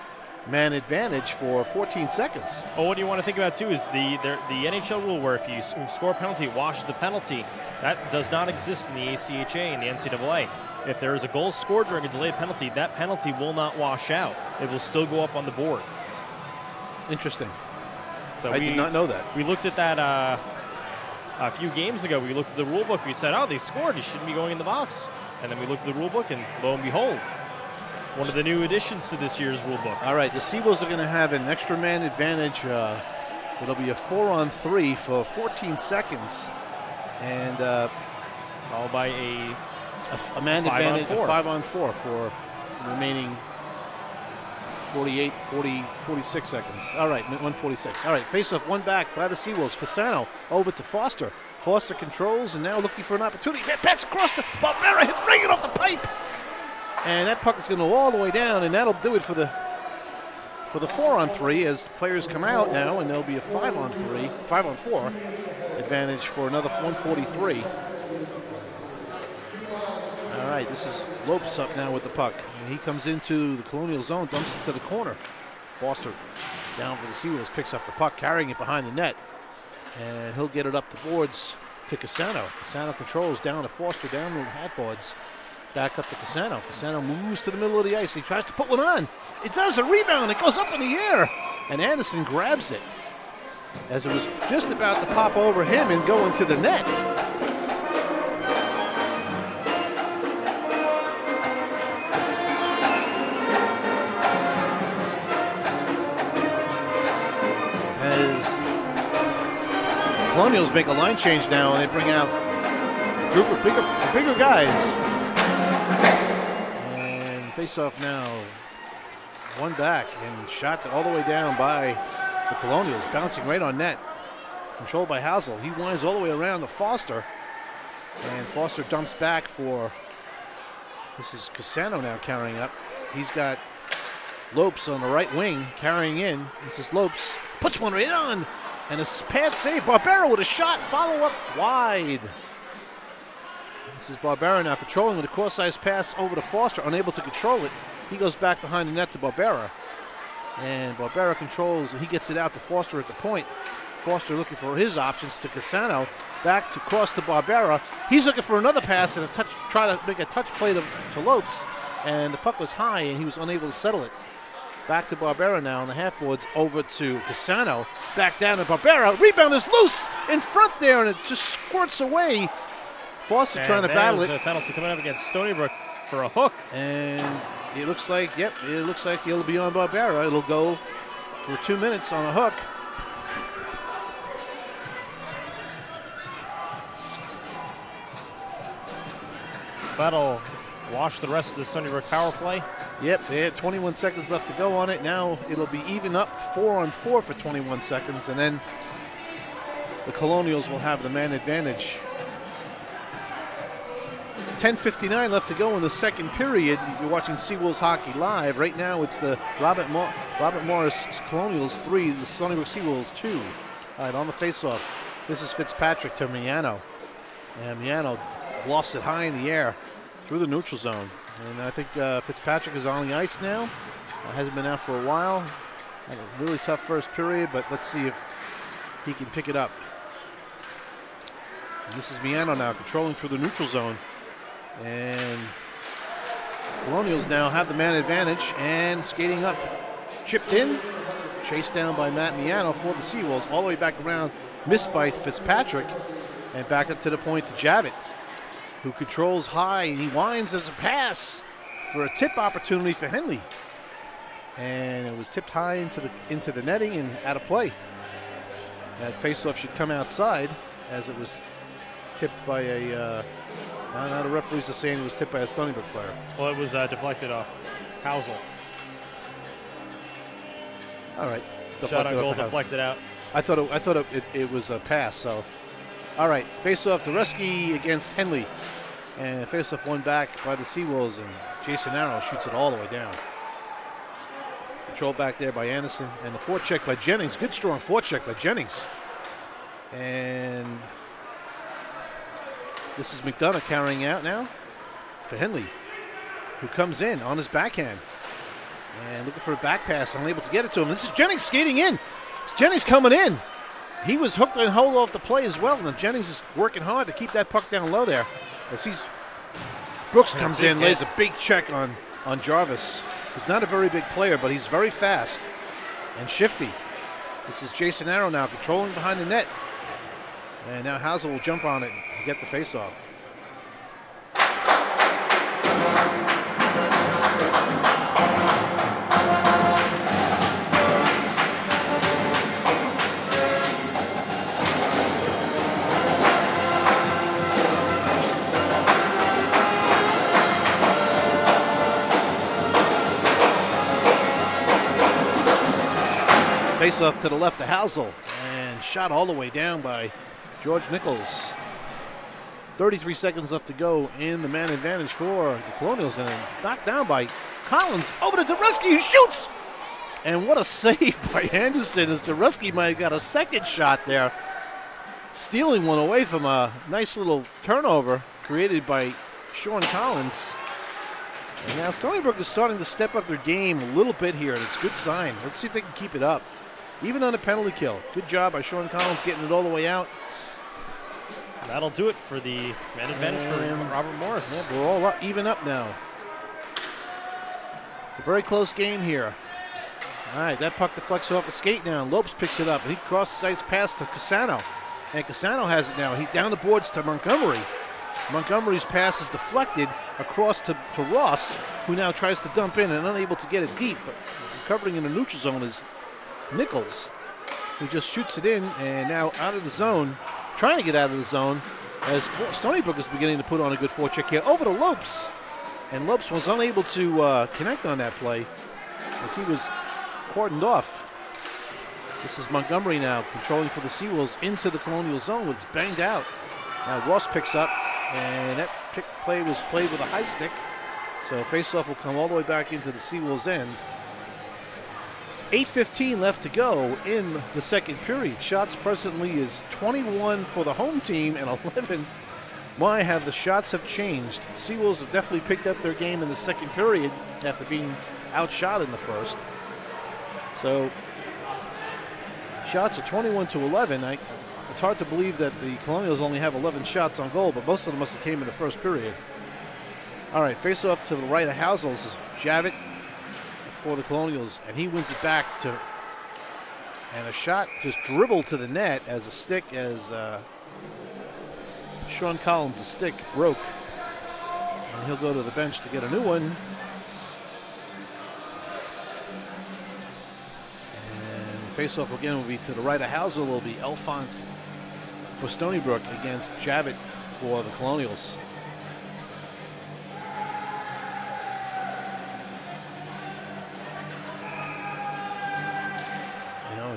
man advantage for 14 seconds. Well, what do you want to think about, too, is the NHL rule where if you score a penalty, it washes the penalty. That does not exist in the ACHA and the NCAA. If there is a goal scored during a delayed penalty, that penalty will not wash out. It will still go up on the board. Interesting. So I did not know that. We looked at that a few games ago. We looked at the rule book. We said, oh, they scored. He shouldn't be going in the box. And then we looked at the rule book, and lo and behold, one of the new additions to this year's rule book. All right, the Seawolves are going to have an extra man advantage. It'll be a 4-on-3 for 14 seconds. And followed by a man advantage, a 5-on-4 for the remaining 46 seconds. All right, 146. All right, face-off, one back by the Seawolves. Cassano over to Foster. Foster controls and now looking for an opportunity. Pass across the Barbera, hits bringing off the pipe. And that puck is going to go all the way down, and that'll do it for the for the 4-on-3 as players come out now, and there'll be a 5-on-4 advantage for another 143. All right, this is Lopes up now with the puck. And he comes into the Colonial zone, dumps it to the corner. Foster down for the Seawolves, picks up the puck, carrying it behind the net. And he'll get it up the boards to Cassano. Cassano controls down to Foster, down to the hat boards. Back up to Cassano. Cassano moves to the middle of the ice. He tries to put one on. It does a rebound. It goes up in the air. And Anderson grabs it as it was just about to pop over him and go into the net. As Colonials make a line change now, and they bring out a group of bigger guys. Face-off now, one back and shot all the way down by the Colonials, bouncing right on net. Controlled by Housel. He winds all the way around to Foster, and Foster dumps back for, this is Cassano now carrying up. He's got Lopes on the right wing carrying in. This is Lopes, puts one right on, and a pad save. Barbera with a shot, follow up wide. This is Barbera now controlling with a cross-ice pass over to Foster, unable to control it. He goes back behind the net to Barbera. And Barbera controls, and he gets it out to Foster at the point. Foster looking for his options to Cassano. Back to cross to Barbera. He's looking for another pass and a touch, try to make a touch play to Lopes. And the puck was high, and he was unable to settle it. Back to Barbera now on the half boards, over to Cassano. Back down to Barbera. Rebound is loose in front there, and it just squirts away. Foster trying to battle it. A penalty coming up against Stony Brook for a hook. And it looks like, yep, it looks like it'll be on Barbera. It'll go for 2 minutes on a hook. That'll wash the rest of the Stony Brook power play. Yep, they had 21 seconds left to go on it. Now it'll be even up 4-on-4 for 21 seconds, and then the Colonials will have the man advantage. 10:59 left to go in the second period. You're watching Seawolves hockey live. Right now it's the Robert Morris Colonials 3, the Stony Brook Seawolves 2. All right, on the faceoff, this is Fitzpatrick to Miano. And Miano lofts it high in the air through the neutral zone. And I think Fitzpatrick is on the ice now. Hasn't been out for a while. Had a really tough first period, but let's see if he can pick it up. And this is Miano now controlling through the neutral zone. And Colonials now have the man advantage and skating up, chipped in, chased down by Matt Miano for the Seawolves, all the way back around, missed by Fitzpatrick, and back up to the point to Javit, who controls high, and he winds as a pass for a tip opportunity for Henley. And it was tipped high into the netting and out of play. That faceoff should come outside, as it was tipped by a now the referees are saying it was tipped by a Stony Brook player. Well, it was deflected off Housel. All right. Shot on goal, deflected out. I thought it was a pass. So, all right. Face-off to Resky against Henley, and face-off won back by the Seawolves, and Jason Arrow shoots it all the way down. Control back there by Anderson, and the forecheck by Jennings. Good strong forecheck by Jennings, and this is McDonough carrying out now for Henley, who comes in on his backhand and looking for a back pass, unable to get it to him. This is Jennings skating in. Jennings coming in. He was hooked and hold off the play as well, and Jennings is working hard to keep that puck down low there. As Brooks comes in, lays a big check on Jarvis. He's not a very big player, but he's very fast and shifty. This is Jason Arrow now controlling behind the net. And now Housel will jump on it and get the face-off. Face-off to the left of Housel, and shot all the way down by George Nichols. 33 seconds left to go in the man advantage for the Colonials, and knocked down by Collins over to Dureski, who shoots And what a save by Anderson, as Deruski might have got a second shot there. Stealing one away from a nice little turnover created by Sean Collins. And now Stony Brook is starting to step up their game a little bit here, and it's a good sign. Let's see if they can keep it up. Even on a penalty kill. Good job by Sean Collins getting it all the way out. That'll do it for the man advantage for Robert Morris. Yeah, we're all up, even up now. A very close game here. All right, that puck deflects off a skate now. Lopes picks it up, and he cross-sites past to Cassano. And Cassano has it now. He's down the boards to Montgomery. Montgomery's pass is deflected across to Ross, who now tries to dump in and unable to get it deep. But recovering in the neutral zone is Nichols, who just shoots it in, and now out of the zone, trying to get out of the zone, as Stony Brook is beginning to put on a good forecheck here. Over to Lopes. And Lopes was unable to connect on that play as he was cordoned off. This is Montgomery now controlling for the Seawolves into the Colonial zone. It's banged out. Now Ross picks up, and that play was played with a high stick. So faceoff will come all the way back into the Seawolves end. 8:15 left to go in the second period. Shots presently is 21 for the home team and 11. The shots have changed. Seawolves have definitely picked up their game in the second period after being outshot in the first. So shots are 21 to 11. It's hard to believe that the Colonials only have 11 shots on goal, but most of them must have came in the first period. All right, face off to the right of Housel. This is Javit for the Colonials, and he wins it back to, and a shot just dribbled to the net as a stick, as Sean Collins' stick broke, and he'll go to the bench to get a new one. And face-off again will be to the right of Housel. Will be Elfont for Stony Brook against Javit for the Colonials.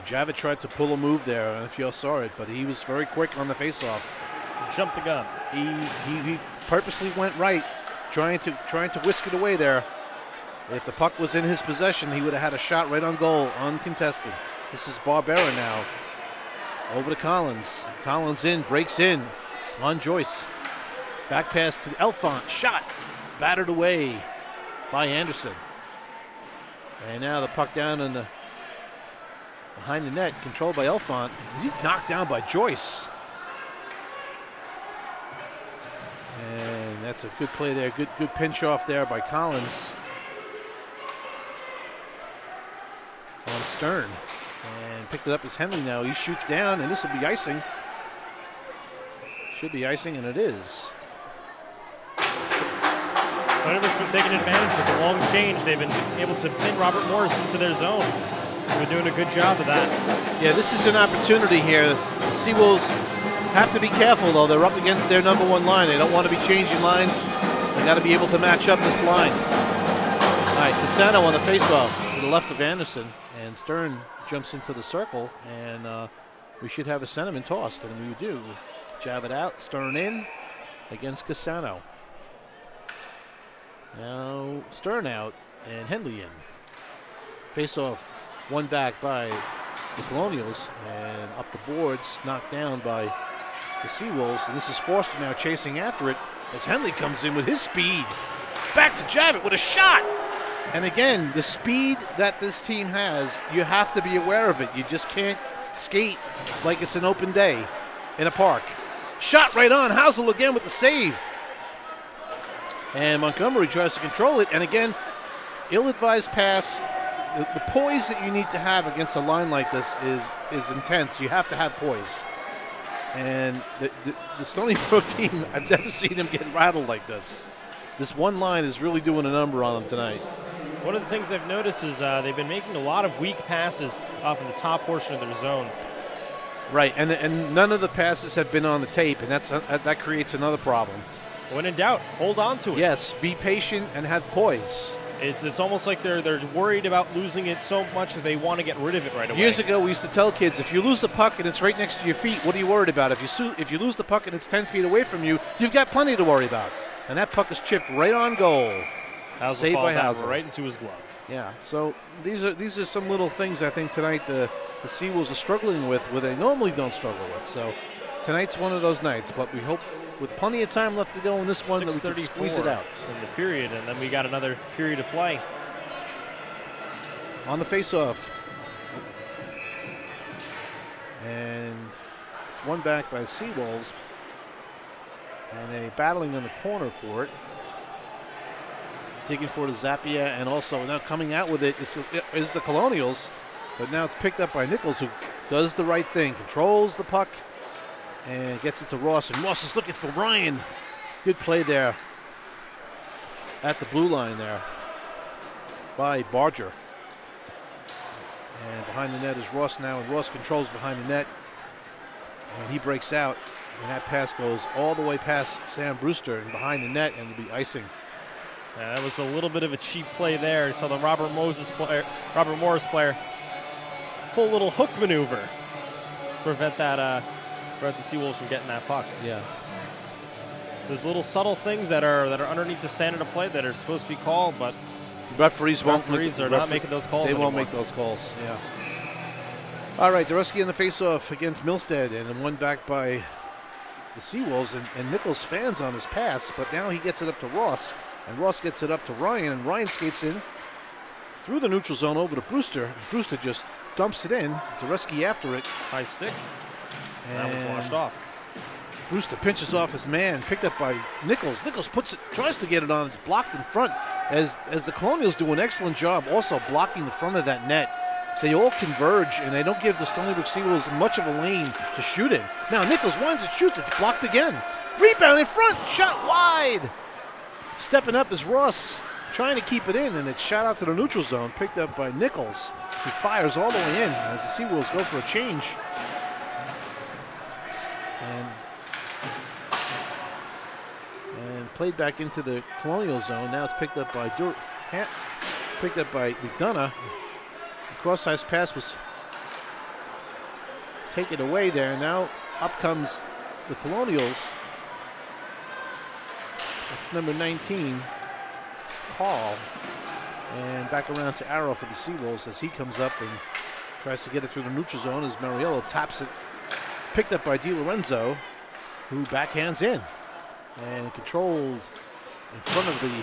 Javit tried to pull a move there. I don't know if you all saw it, but he was very quick on the face-off. Jumped the gun. He purposely went right, trying to whisk it away there. If the puck was in his possession, he would have had a shot right on goal, uncontested. This is Barbera now. Over to Collins. Collins in, breaks in on Joyce. Back pass to Elfont. Shot. Battered away by Anderson. And now the puck down in the behind the net, controlled by Elfont. He's knocked down by Joyce. And that's a good play there. Good pinch off there by Collins on Stern. And picked it up as Henley now. He shoots down, and this will be icing. Should be icing, and it is. Stony Brook's been taking advantage of the long change. They've been able to pin Robert Morris into their zone. They're doing a good job of that. Yeah, this is an opportunity here. The Seawolves have to be careful, though. They're up against their number one line. They don't want to be changing lines. So they got to be able to match up this line. All right, Cassano on the faceoff to the left of Anderson, and Stern jumps into the circle, and we should have a centerman tossed, and we do. Javit out, Stern in against Cassano. Now Stern out and Henley in. Faceoff. One back by the Colonials, and up the boards, knocked down by the Seawolves. And this is Forster now chasing after it as Henley comes in with his speed. Back to Javit with a shot. And again, the speed that this team has, you have to be aware of it. You just can't skate like it's an open day in a park. Shot right on. Housel again with the save. And Montgomery tries to control it. And again, ill-advised pass. The poise that you need to have against a line like this is intense. You have to have poise. And the Stony Brook team, I've never seen them get rattled like this. This one line is really doing a number on them tonight. One of the things I've noticed is they've been making a lot of weak passes up in the top portion of their zone. Right, and none of the passes have been on the tape, and that creates another problem. When in doubt, hold on to it. Yes, be patient and have poise. It's almost like they're worried about losing it so much that they want to get rid of it right away. Years ago, we used to tell kids, if you lose the puck and it's right next to your feet, what are you worried about? If you lose the puck and it's 10 feet away from you, you've got plenty to worry about. And that puck is chipped right on goal. Saved by Housel. Right into his glove. Yeah, so these are some little things I think tonight the Seawolves are struggling with where they normally don't struggle with. So tonight's one of those nights, but we hope with plenty of time left to go in this one that we can squeeze it out. In the period, and then we got another period of play. On the face-off. And it's one back by the Seawolves. And they're battling in the corner for it. Digging for the Zappia, and also now coming out with it is the Colonials, but now it's picked up by Nichols, who does the right thing, controls the puck, and gets it to Ross, and Ross is looking for Ryan. Good play there at the blue line there by Barger. And behind the net is Ross now, and Ross controls behind the net, and he breaks out, and that pass goes all the way past Sam Brewster and behind the net, and it'll be icing. Yeah, that was a little bit of a cheap play there. So the Robert Morris player pull a little hook maneuver, prevent the Seawolves from getting that puck. Yeah. There's little subtle things that are underneath the standard of play that are supposed to be called, but referees are not making those calls. They anymore. won't make those calls. Yeah. All right, Dureski in the faceoff against Milstead, and then one back by the Seawolves, and Nichols fans on his pass, but now he gets it up to Ross. And Ross gets it up to Ryan, and Ryan skates in through the neutral zone over to Brewster. And Brewster just dumps it in. Dureski after it. High stick. And that one's washed off. Brewster pinches off his man, picked up by Nichols. Nichols tries to get it on. It's blocked in front. As the Colonials do an excellent job also blocking the front of that net. They all converge, and they don't give the Stony Brook Seawolves much of a lane to shoot in. Now Nichols winds it, shoots. It's blocked again. Rebound in front. Shot wide. Stepping up is Ross, trying to keep it in, and it's shot out to the neutral zone, picked up by Nichols, who fires all the way in as the Seawolves go for a change. And played back into the Colonial zone. Now it's picked up by McDonough. The cross-ice pass was taken away there. Now up comes the Colonials. It's number 19, Carl. And back around to Arrow for the Seawolves as he comes up and tries to get it through the neutral zone as Mariello taps it. Picked up by DiLorenzo, who backhands in. And controlled in front of the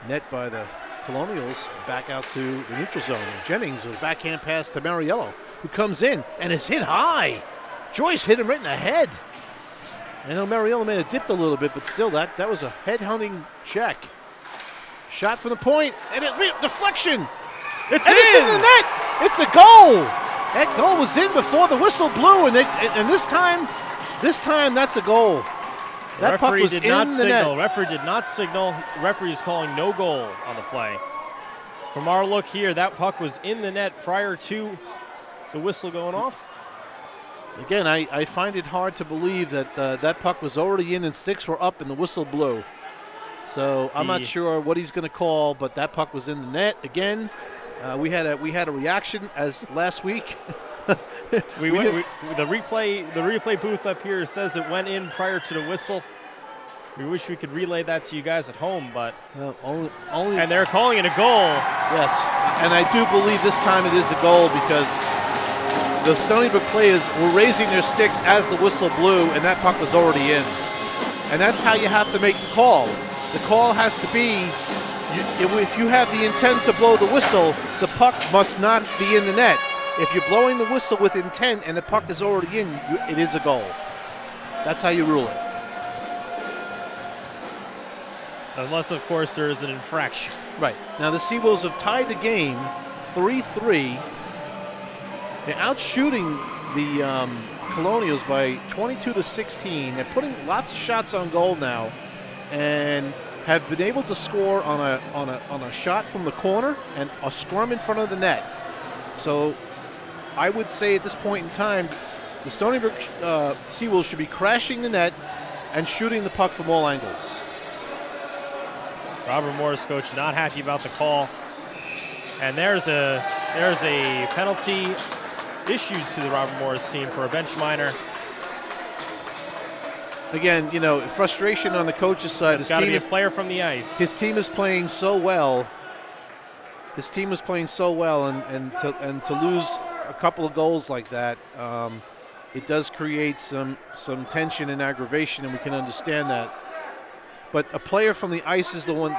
net by the Colonials, back out to the neutral zone. And Jennings with a backhand pass to Mariello, who comes in and is hit high. Joyce hit him right in the head. I know Mariello may have dipped a little bit, but still, that was a head-hunting check. Shot from the point, and deflection. It's in the net. It's a goal. That goal was in before the whistle blew, and this time that's a goal. That puck was in the net. Referee did not signal. Referee is calling no goal on the play. From our look here, that puck was in the net prior to the whistle going off. Again, I find it hard to believe that that puck was already in and sticks were up and the whistle blew. So I'm not sure what he's going to call, but that puck was in the net again. We had a reaction as last week. The replay booth up here says it went in prior to the whistle. We wish we could relay that to you guys at home, but only and they're calling it a goal. Yes, and I do believe this time it is a goal because the Stony Brook players were raising their sticks as the whistle blew, and that puck was already in. And that's how you have to make the call. The call has to be, if you have the intent to blow the whistle, the puck must not be in the net. If you're blowing the whistle with intent and the puck is already in, it is a goal. That's how you rule it. Unless, of course, there is an infraction. Right. Now, the Seawolves have tied the game 3-3. They're outshooting the Colonials by 22-16. They're putting lots of shots on goal now, and have been able to score on a shot from the corner and a scrum in front of the net. So, I would say at this point in time, the Stony Brook Seawolves should be crashing the net and shooting the puck from all angles. Robert Morris, coach, not happy about the call, and there's a penalty issued to the Robert Morris team for a bench minor. Again, frustration on the coach's side. It's got to be a player from the ice. His team is playing so well, His team was playing so well, and to lose a couple of goals like that, it does create some tension and aggravation, and we can understand that. But a player from the ice is the one.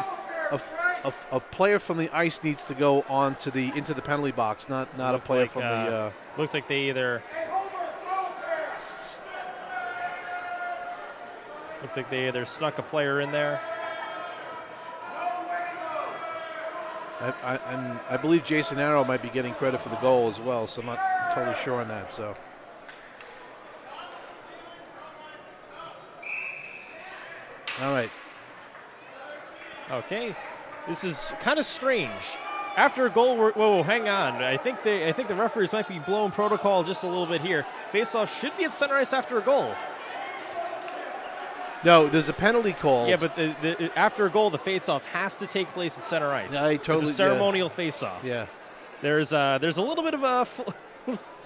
A player from the ice needs to go on to into the penalty box, not a player like, from the. Looked like they either. Looked like they either snuck a player in there. I believe Jason Arrow might be getting credit for the goal as well, so I'm not totally sure on that. So. All right. Okay, this is kind of strange. After a goal, whoa, hang on. I think the referees might be blowing protocol just a little bit here. Face-off should be at center ice after a goal. No, there's a penalty called. Yeah, but after a goal, the face-off has to take place at center ice. It's a ceremonial face-off. Yeah. There's a little bit of a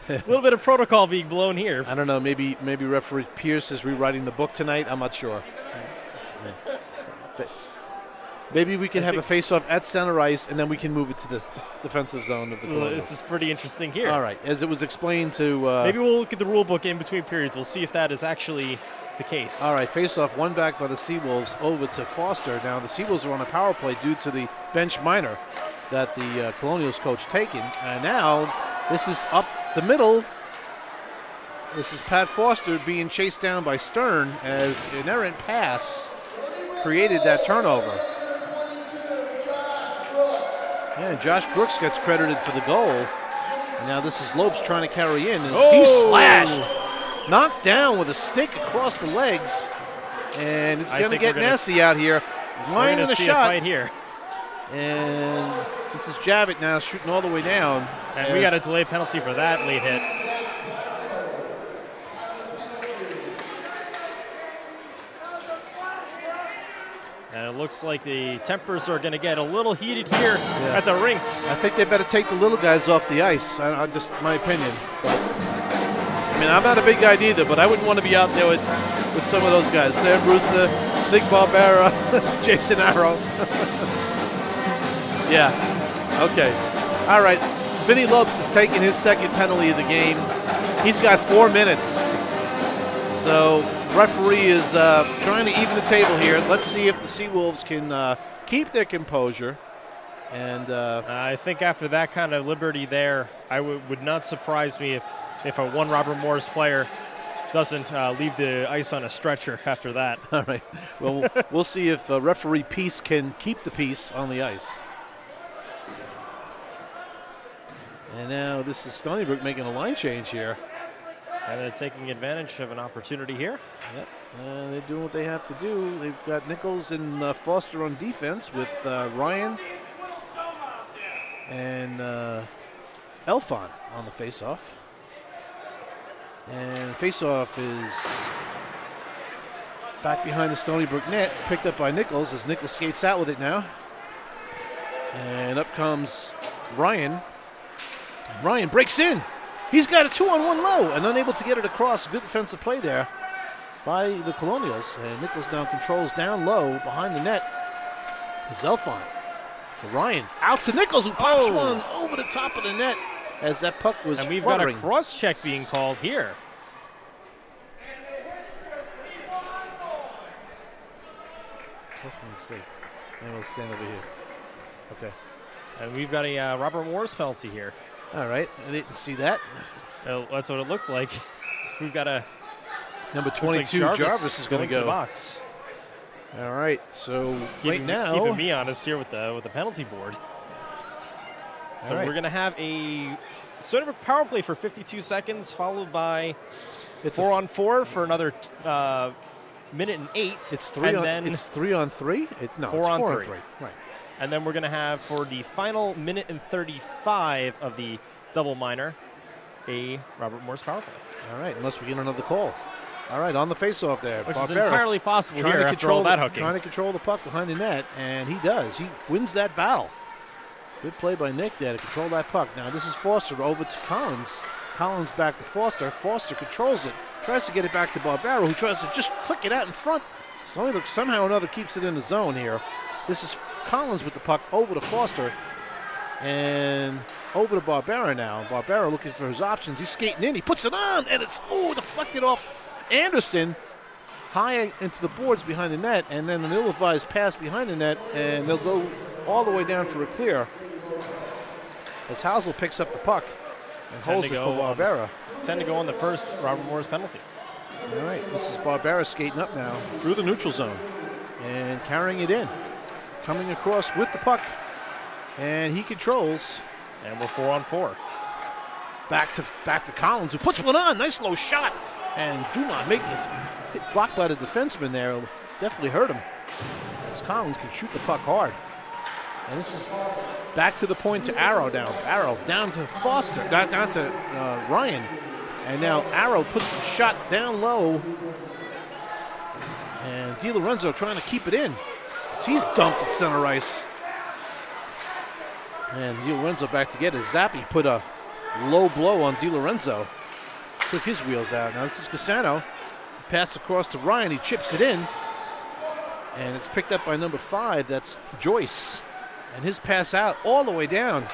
little bit of protocol being blown here. I don't know. Maybe referee Pierce is rewriting the book tonight. I'm not sure. Maybe we can have a face-off at center ice, and then we can move it to the defensive zone of the Colonials. This is pretty interesting here. All right. As it was explained to... maybe we'll look at the rule book in between periods. We'll see if that is actually the case. All right. Face-off, one back by the Seawolves over to Foster. Now, the Seawolves are on a power play due to the bench minor that the Colonials coach taken. And now this is up the middle. This is Pat Foster being chased down by Stern as an errant pass created that turnover. Yeah, Josh Brooks gets credited for the goal. And now this is Lopes trying to carry in. He's slashed, knocked down with a stick across the legs. And it's going to get nasty out here. Line in the shot. Fight here. And this is Javit now shooting all the way down. And we got a delay penalty for that late hit. And it looks like the tempers are going to get a little heated here at the rinks. I think they better take the little guys off the ice. I just my opinion. But, I mean, I'm not a big guy either, but I wouldn't want to be out there with some of those guys. Sam Brewster, Nick Barbera, Jason Arrow. Yeah. Okay. All right. Vinny Lopes has taken his second penalty of the game. He's got 4 minutes. So referee is trying to even the table here. Let's see if the Seawolves can keep their composure. And I think after that kind of liberty there, would not surprise me if a one Robert Morris player doesn't leave the ice on a stretcher after that. All right. Well, we'll see if referee Peace can keep the peace on the ice. And now this is Stony Brook making a line change here. And they're taking advantage of an opportunity here. Yep, they're doing what they have to do. They've got Nichols and Foster on defense with Ryan and Elfon on the faceoff. And faceoff is back behind the Stony Brook net, picked up by Nichols as Nichols skates out with it now. And up comes Ryan. Ryan breaks in. He's got a 2-on-1 low and unable to get it across. Good defensive play there by the Colonials. And Nichols now controls down low behind the net. Is Elfon to Ryan. Out to Nichols, who pops one over the top of the net as that puck was And we've fluttering. got a cross check being called here. Let's see. And we'll stand over here. Okay. And we've got a Robert Morris penalty here. All right. I didn't see that. That's what it looked like. We've got a number 22. Like Jarvis is going to go to the box. All right. So keeping now, me honest here with the penalty board. So we're going to have a sort of a power play for 52 seconds, followed by 4-on-4 for another minute and 8. It's 3 on. It's 3 on 3. It's 4 on 3. Right. And then we're going to have, for the final minute and 35 of the double minor, a Robert Morris power play. All right, unless we get another call. All right, on the faceoff there. Which is entirely possible here after all that hooking. Trying to control the puck behind the net, and he does. He wins that battle. Good play by Nick there to control that puck. Now this is Foster over to Collins. Collins back to Foster. Foster controls it. Tries to get it back to Barbaro, who tries to just click it out in front. Stony Brook somehow or another keeps it in the zone here. This is Collins with the puck over to Foster. And over to Barbera now. Barbera looking for his options. He's skating in. He puts it on, and it's deflected off Anderson high into the boards behind the net, and then an ill-advised pass behind the net, and they'll go all the way down for a clear as Housel picks up the puck and holds it for Barbera. 10 to go on the first Robert Morris penalty. All right, this is Barbera skating up now through the neutral zone and carrying it in. Coming across with the puck, and he controls. And we're 4-on-4. Back to Collins, who puts one on. Nice low shot. And Dumont make this hit blocked by the defenseman there. Definitely hurt him. As Collins can shoot the puck hard. And this is back to the point to Arrow now. Arrow down to Foster, down to Ryan. And now Arrow puts the shot down low. And DiLorenzo trying to keep it in. He's dumped at center ice. And DiLorenzo back to get it. Zappi put a low blow on DiLorenzo. Took his wheels out. Now this is Cassano. Pass across to Ryan. He chips it in. And it's picked up by number 5. That's Joyce. And his pass out all the way down.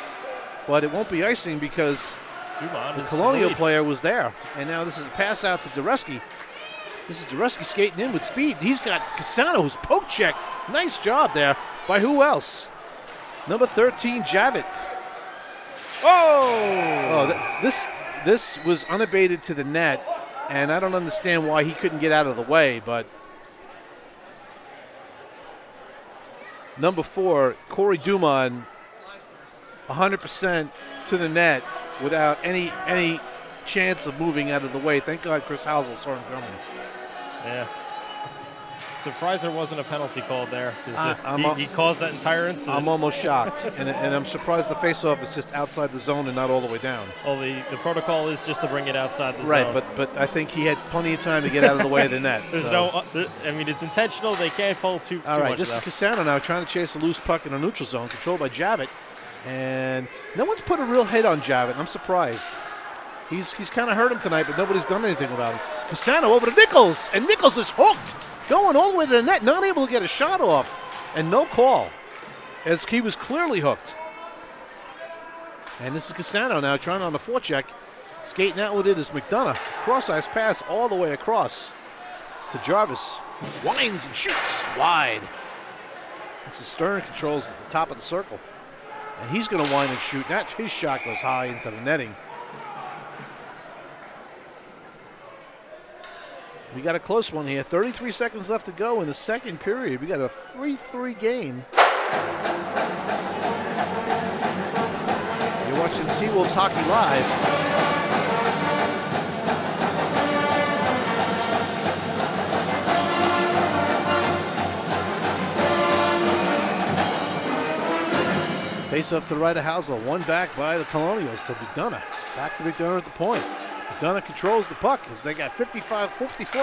But it won't be icing because the Colonial player was there. And now this is a pass out to Dureski. This is Dureski skating in with speed. He's got Cassano who's poke checked. Nice job there by who else? Number 13, Javit. This was unabated to the net, and I don't understand why he couldn't get out of the way, but number 4, Corey Dumont, 100% to the net without any chance of moving out of the way. Thank God Chris Housel saw him coming. Yeah. Surprised there wasn't a penalty called there because he caused that entire incident. I'm almost shocked, and I'm surprised the faceoff is just outside the zone and not all the way down. Well, the protocol is just to bring it outside the zone. Right, but I think he had plenty of time to get out of the way of the net. There's it's intentional. They can't pull too all right, much. This is Cassano now trying to chase a loose puck in a neutral zone, controlled by Javit, and no one's put a real hit on Javit. I'm surprised. He's kind of hurt him tonight, but nobody's done anything about him. Cassano over to Nichols, and Nichols is hooked. Going all the way to the net, not able to get a shot off, and no call, as he was clearly hooked. And this is Cassano now trying on the forecheck. Skating out with it is McDonough. Cross-ice pass all the way across to Jarvis. Winds and shoots wide. This is Stern controls at the top of the circle. And he's going to wind and shoot. His shot goes high into the netting. We got a close one here. 33 seconds left to go in the second period. We got a 3-3 game. You're watching Seawolves Hockey Live. Face off to the right of Housel. One back by the Colonials to McDonough. Back to McDonough at the point. McDonough controls the puck as they got 54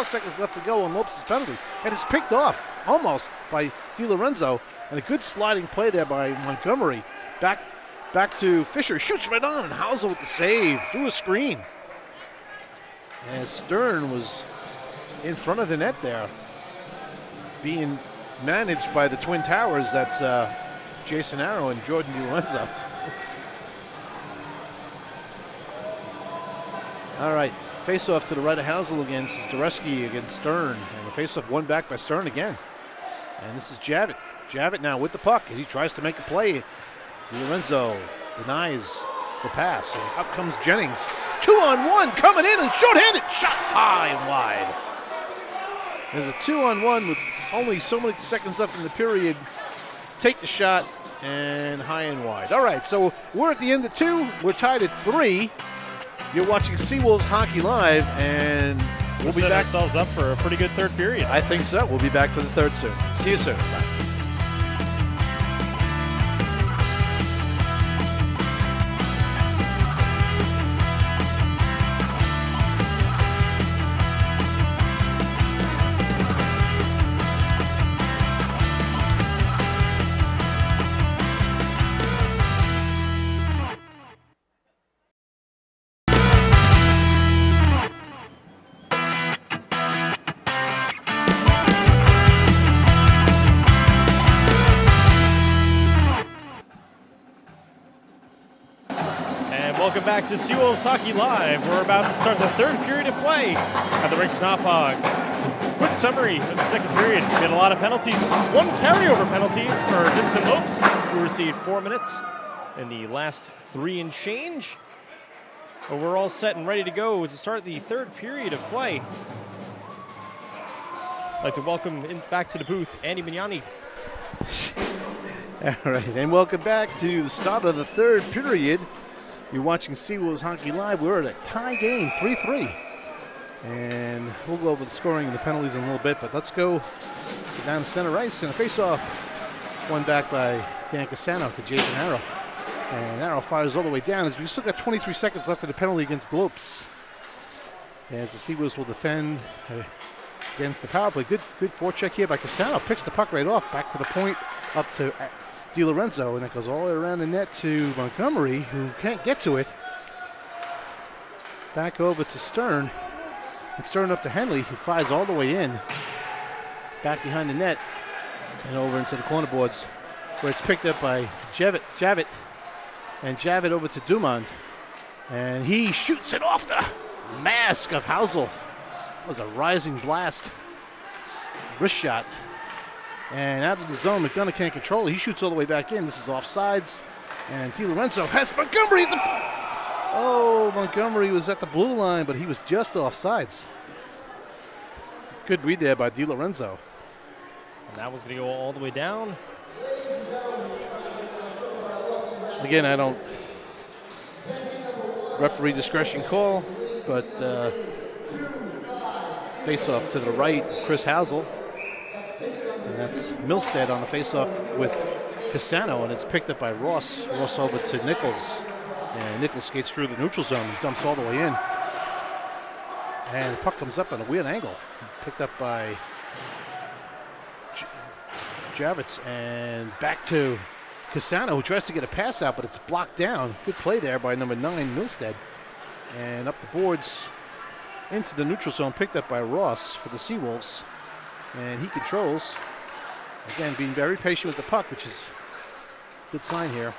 seconds left to go on Lopez's penalty. And it's picked off almost by DiLorenzo. And a good sliding play there by Montgomery. Back to Fisher. Shoots right on. And Housel with the save through a screen. As Stern was in front of the net there. Being managed by the Twin Towers. That's Jason Arrow and Jordan DiLorenzo. All right, face-off to the right of Housel against Dureski against Stern. And the face-off won back by Stern again. And this is Javit. Javit now with the puck as he tries to make a play. DiLorenzo denies the pass. And up comes Jennings. 2-on-1 coming in and short-handed. Shot high and wide. There's a 2-on-1 with only so many seconds left in the period. Take the shot and high and wide. All right, so we're at the end of 2. We're tied at 3. You're watching Seawolves Hockey Live, and we'll be back. Ourselves up for a pretty good third period. I think so. We'll be back for the third soon. See you soon. Bye. Welcome back to Seawolves Hockey Live. We're about to start the third period of play at the Rinks Knopfhog. Quick summary of the second period. We had a lot of penalties. One carryover penalty for Vincent Lopes, who received 4 minutes in the last 3 and change. But we're all set and ready to go to start the third period of play. I'd like to welcome back to the booth Andy Mignani. All right, and welcome back to the start of the third period. You're watching Seawolves Hockey Live. We're at a tie game, 3-3. And we'll go over the scoring and the penalties in a little bit, but let's go sit down to center ice and a face-off. One back by Dan Casano to Jason Arrow. And Arrow fires all the way down as we still got 23 seconds left of the penalty against Lopes. As the Seawolves will defend against the power play. Good forecheck here by Casano. Picks the puck right off, back to the point, up to DiLorenzo, and that goes all the way around the net to Montgomery, who can't get to it. Back over to Stern, and Stern up to Henley, who fires all the way in. Back behind the net, and over into the corner boards, where it's picked up by Javit, and Javit over to Dumont, and he shoots it off the mask of Housel. That was a rising blast. Wrist shot. And out of the zone, McDonough can't control it. He shoots all the way back in. This is offsides. And DiLorenzo has Montgomery. Montgomery was at the blue line, but he was just offsides. Good read there by DiLorenzo. And that was going to go all the way down. Again, I don't referee discretion call, but face-off to the right, Chris Housel. And that's Milstead on the face-off with Casano, and it's picked up by Ross. Ross over to Nichols. And Nichols skates through the neutral zone and dumps all the way in. And the puck comes up at a weird angle. Picked up by Javits, and back to Casano, who tries to get a pass out, but it's blocked down. Good play there by number 9, Milstead. And up the boards into the neutral zone, picked up by Ross for the Seawolves. And he controls. Again, being very patient with the puck, which is a good sign here.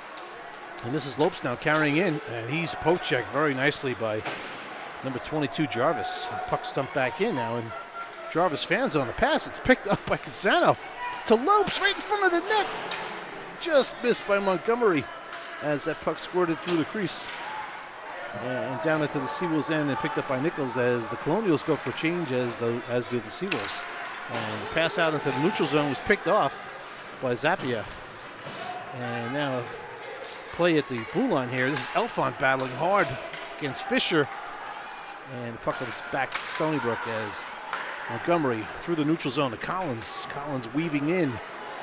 And this is Lopes now carrying in, and he's poke-checked very nicely by number 22, Jarvis. And puck stumped back in now, and Jarvis fans on the pass. It's picked up by Casano to Lopes right in front of the net. Just missed by Montgomery as that puck squirted through the crease. And down into the Seawolves end and picked up by Nichols as the Colonials go for a change, as do the Seawolves. And the pass out into the neutral zone was picked off by Zappia. And now play at the blue line here. This is Elfont battling hard against Fisher. And the puck comes back to Stony Brook as Montgomery through the neutral zone to Collins. Collins weaving in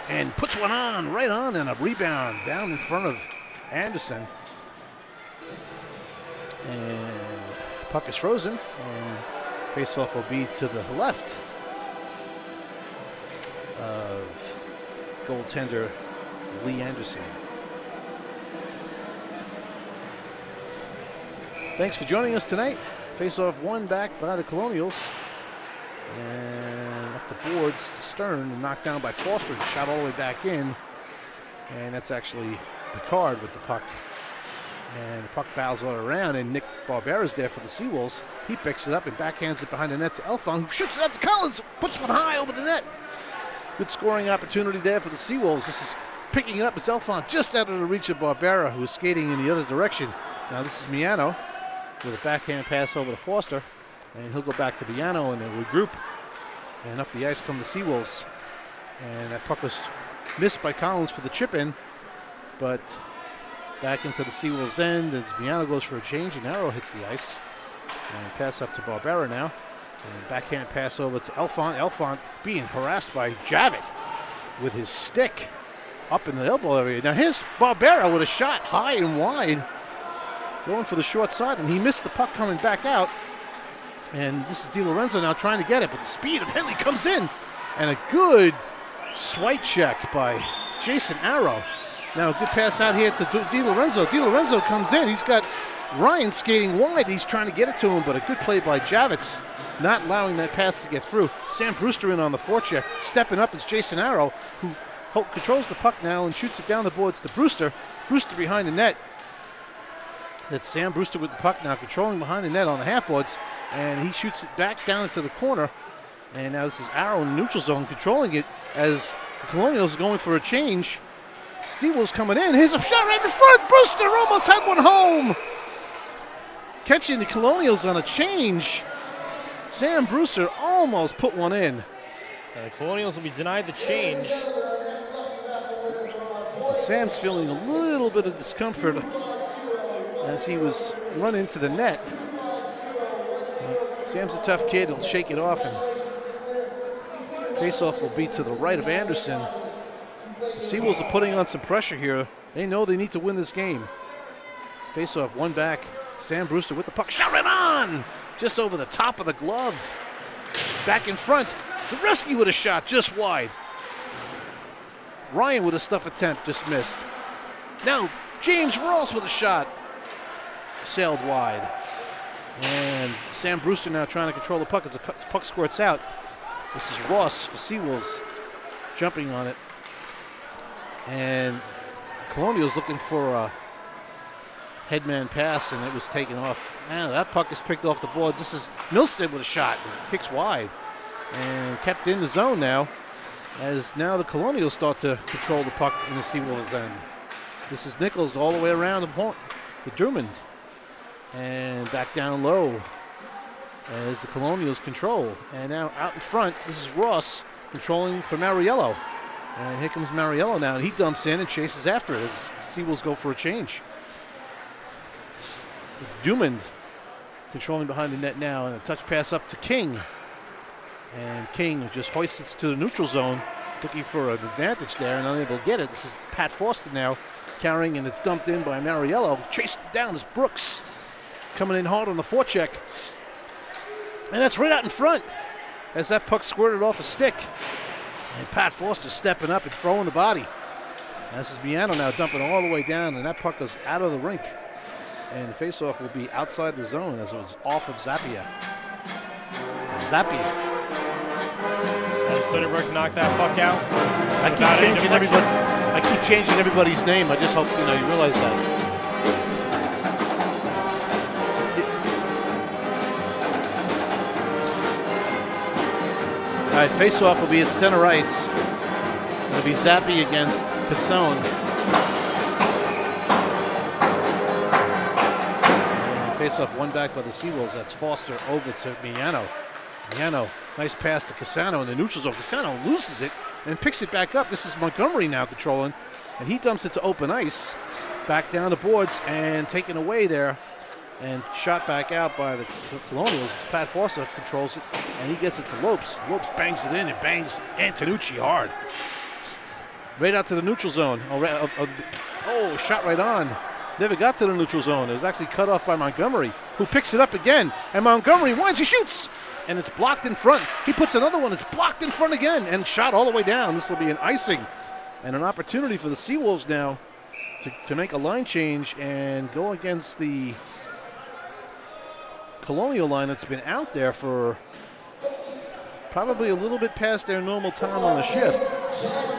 and puts one on, right on, and a rebound down in front of Anderson. And puck is frozen, and faceoff will be to the left of goaltender Lee Anderson. Thanks for joining us tonight. Faceoff won back by the Colonials. And up the boards to Stern and knocked down by Foster and shot all the way back in. And that's actually Picard with the puck. And the puck bows all around, and Nick Barbera's there for the Seawolves. He picks it up and backhands it behind the net to Elfon, who shoots it out to Collins, puts one high over the net. Good scoring opportunity there for the Seawolves. This is picking it up as Elfon just out of the reach of Barbera, who is skating in the other direction. Now this is Miano with a backhand pass over to Foster, and he'll go back to Miano and they'll regroup. And up the ice come the Seawolves. And that puck was missed by Collins for the chip in, but back into the Seawolves end as Miano goes for a change, and Arrow hits the ice. And pass up to Barbera now. And backhand pass over to Elfont. Elfont being harassed by Javit with his stick up in the elbow area. Now here's Barbera with a shot high and wide, going for the short side, and he missed the puck coming back out. And this is DiLorenzo now trying to get it, but the speed of Henley comes in. And a good swipe check by Jason Arrow. Now a good pass out here to DiLorenzo. DiLorenzo comes in. He's got Ryan skating wide. He's trying to get it to him, but a good play by Javits, not allowing that pass to get through. Sam Brewster in on the forecheck. Stepping up is Jason Arrow, who controls the puck now and shoots it down the boards to Brewster. Brewster behind the net. It's Sam Brewster with the puck now, controlling behind the net on the half-boards, and he shoots it back down into the corner. And now this is Arrow in the neutral zone, controlling it as the Colonials are going for a change. Seawolves coming in. Here's a shot right in front. Brewster almost had one home. Catching the Colonials on a change. Sam Brewster almost put one in. The Colonials will be denied the change. And Sam's feeling a little bit of discomfort as he was run into the net. Sam's a tough kid. He'll shake it off, and faceoff will be to the right of Anderson. The Seawolves are putting on some pressure here. They know they need to win this game. Faceoff, one back. Sam Brewster with the puck. Shot right on! Just over the top of the glove. Back in front. Zareski with a shot just wide. Ryan with a stuff attempt just missed. Now James Ross with a shot. Sailed wide. And Sam Brewster now trying to control the puck as the puck squirts out. This is Ross for Seawolves jumping on it. And Colonials looking for a headman pass, and it was taken off. And that puck is picked off the boards. This is Milstead with a shot. Kicks wide and kept in the zone now, as now the Colonials start to control the puck in the Seawolves end. This is Nichols all the way around the point to Drummond. And back down low as the Colonials control. And now out in front, this is Ross controlling for Mariello. And here comes Mariello now, and he dumps in and chases after it as Seawolves go for a change. It's Dumond controlling behind the net now, and a touch pass up to King. And King just hoists it to the neutral zone, looking for an advantage there and unable to get it. This is Pat Foster now carrying, and it's dumped in by Mariello. Chased down is Brooks, coming in hard on the forecheck. And that's right out in front as that puck squirted off a stick. And Pat Foster stepping up and throwing the body. This is Miano now dumping all the way down, and that puck goes out of the rink. And the faceoff will be outside the zone as it was off of Zappia. Zappia. And Stony Brook knocked that puck out. I keep changing everybody's name. I just hope you realize that. All right, faceoff will be at center ice. It'll be Zappi against Pisone. Face-off, one back by the Seawolves. That's Foster over to Miano. Miano, nice pass to Cassano in the neutral zone. Cassano loses it and picks it back up. This is Montgomery now controlling, and he dumps it to open ice. Back down the boards and taken away there and shot back out by the Colonials. Pat Foster controls it, and he gets it to Lopes. Lopes bangs it in and bangs Antonucci hard. Right out to the neutral zone. Oh, shot right on. Never got to the neutral zone. It was actually cut off by Montgomery, who picks it up again. And Montgomery winds, he shoots, and it's blocked in front. He puts another one, it's blocked in front again, and shot all the way down. This will be an icing and an opportunity for the Seawolves now to make a line change and go against the Colonial line that's been out there for probably a little bit past their normal time on the shift.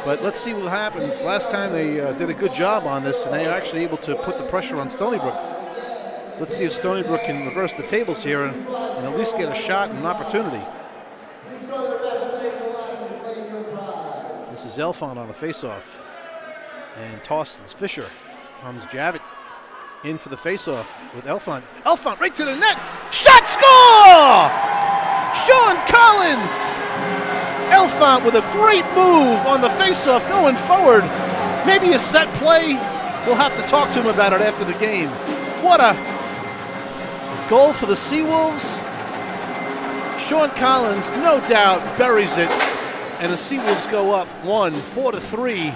But let's see what happens. Last time they did a good job on this, and they are actually able to put the pressure on Stony Brook. Let's see if Stony Brook can reverse the tables here and at least get a shot and an opportunity. This is Elfont on the faceoff. And tossed is Fisher. Comes Javit in for the faceoff with Elfont. Elfont right to the net. Shot, score! Sean Collins! Elfont with a great move on the faceoff going forward. Maybe a set play. We'll have to talk to him about it after the game. What a goal for the Seawolves. Sean Collins, no doubt, buries it. And the Seawolves go up 4-3.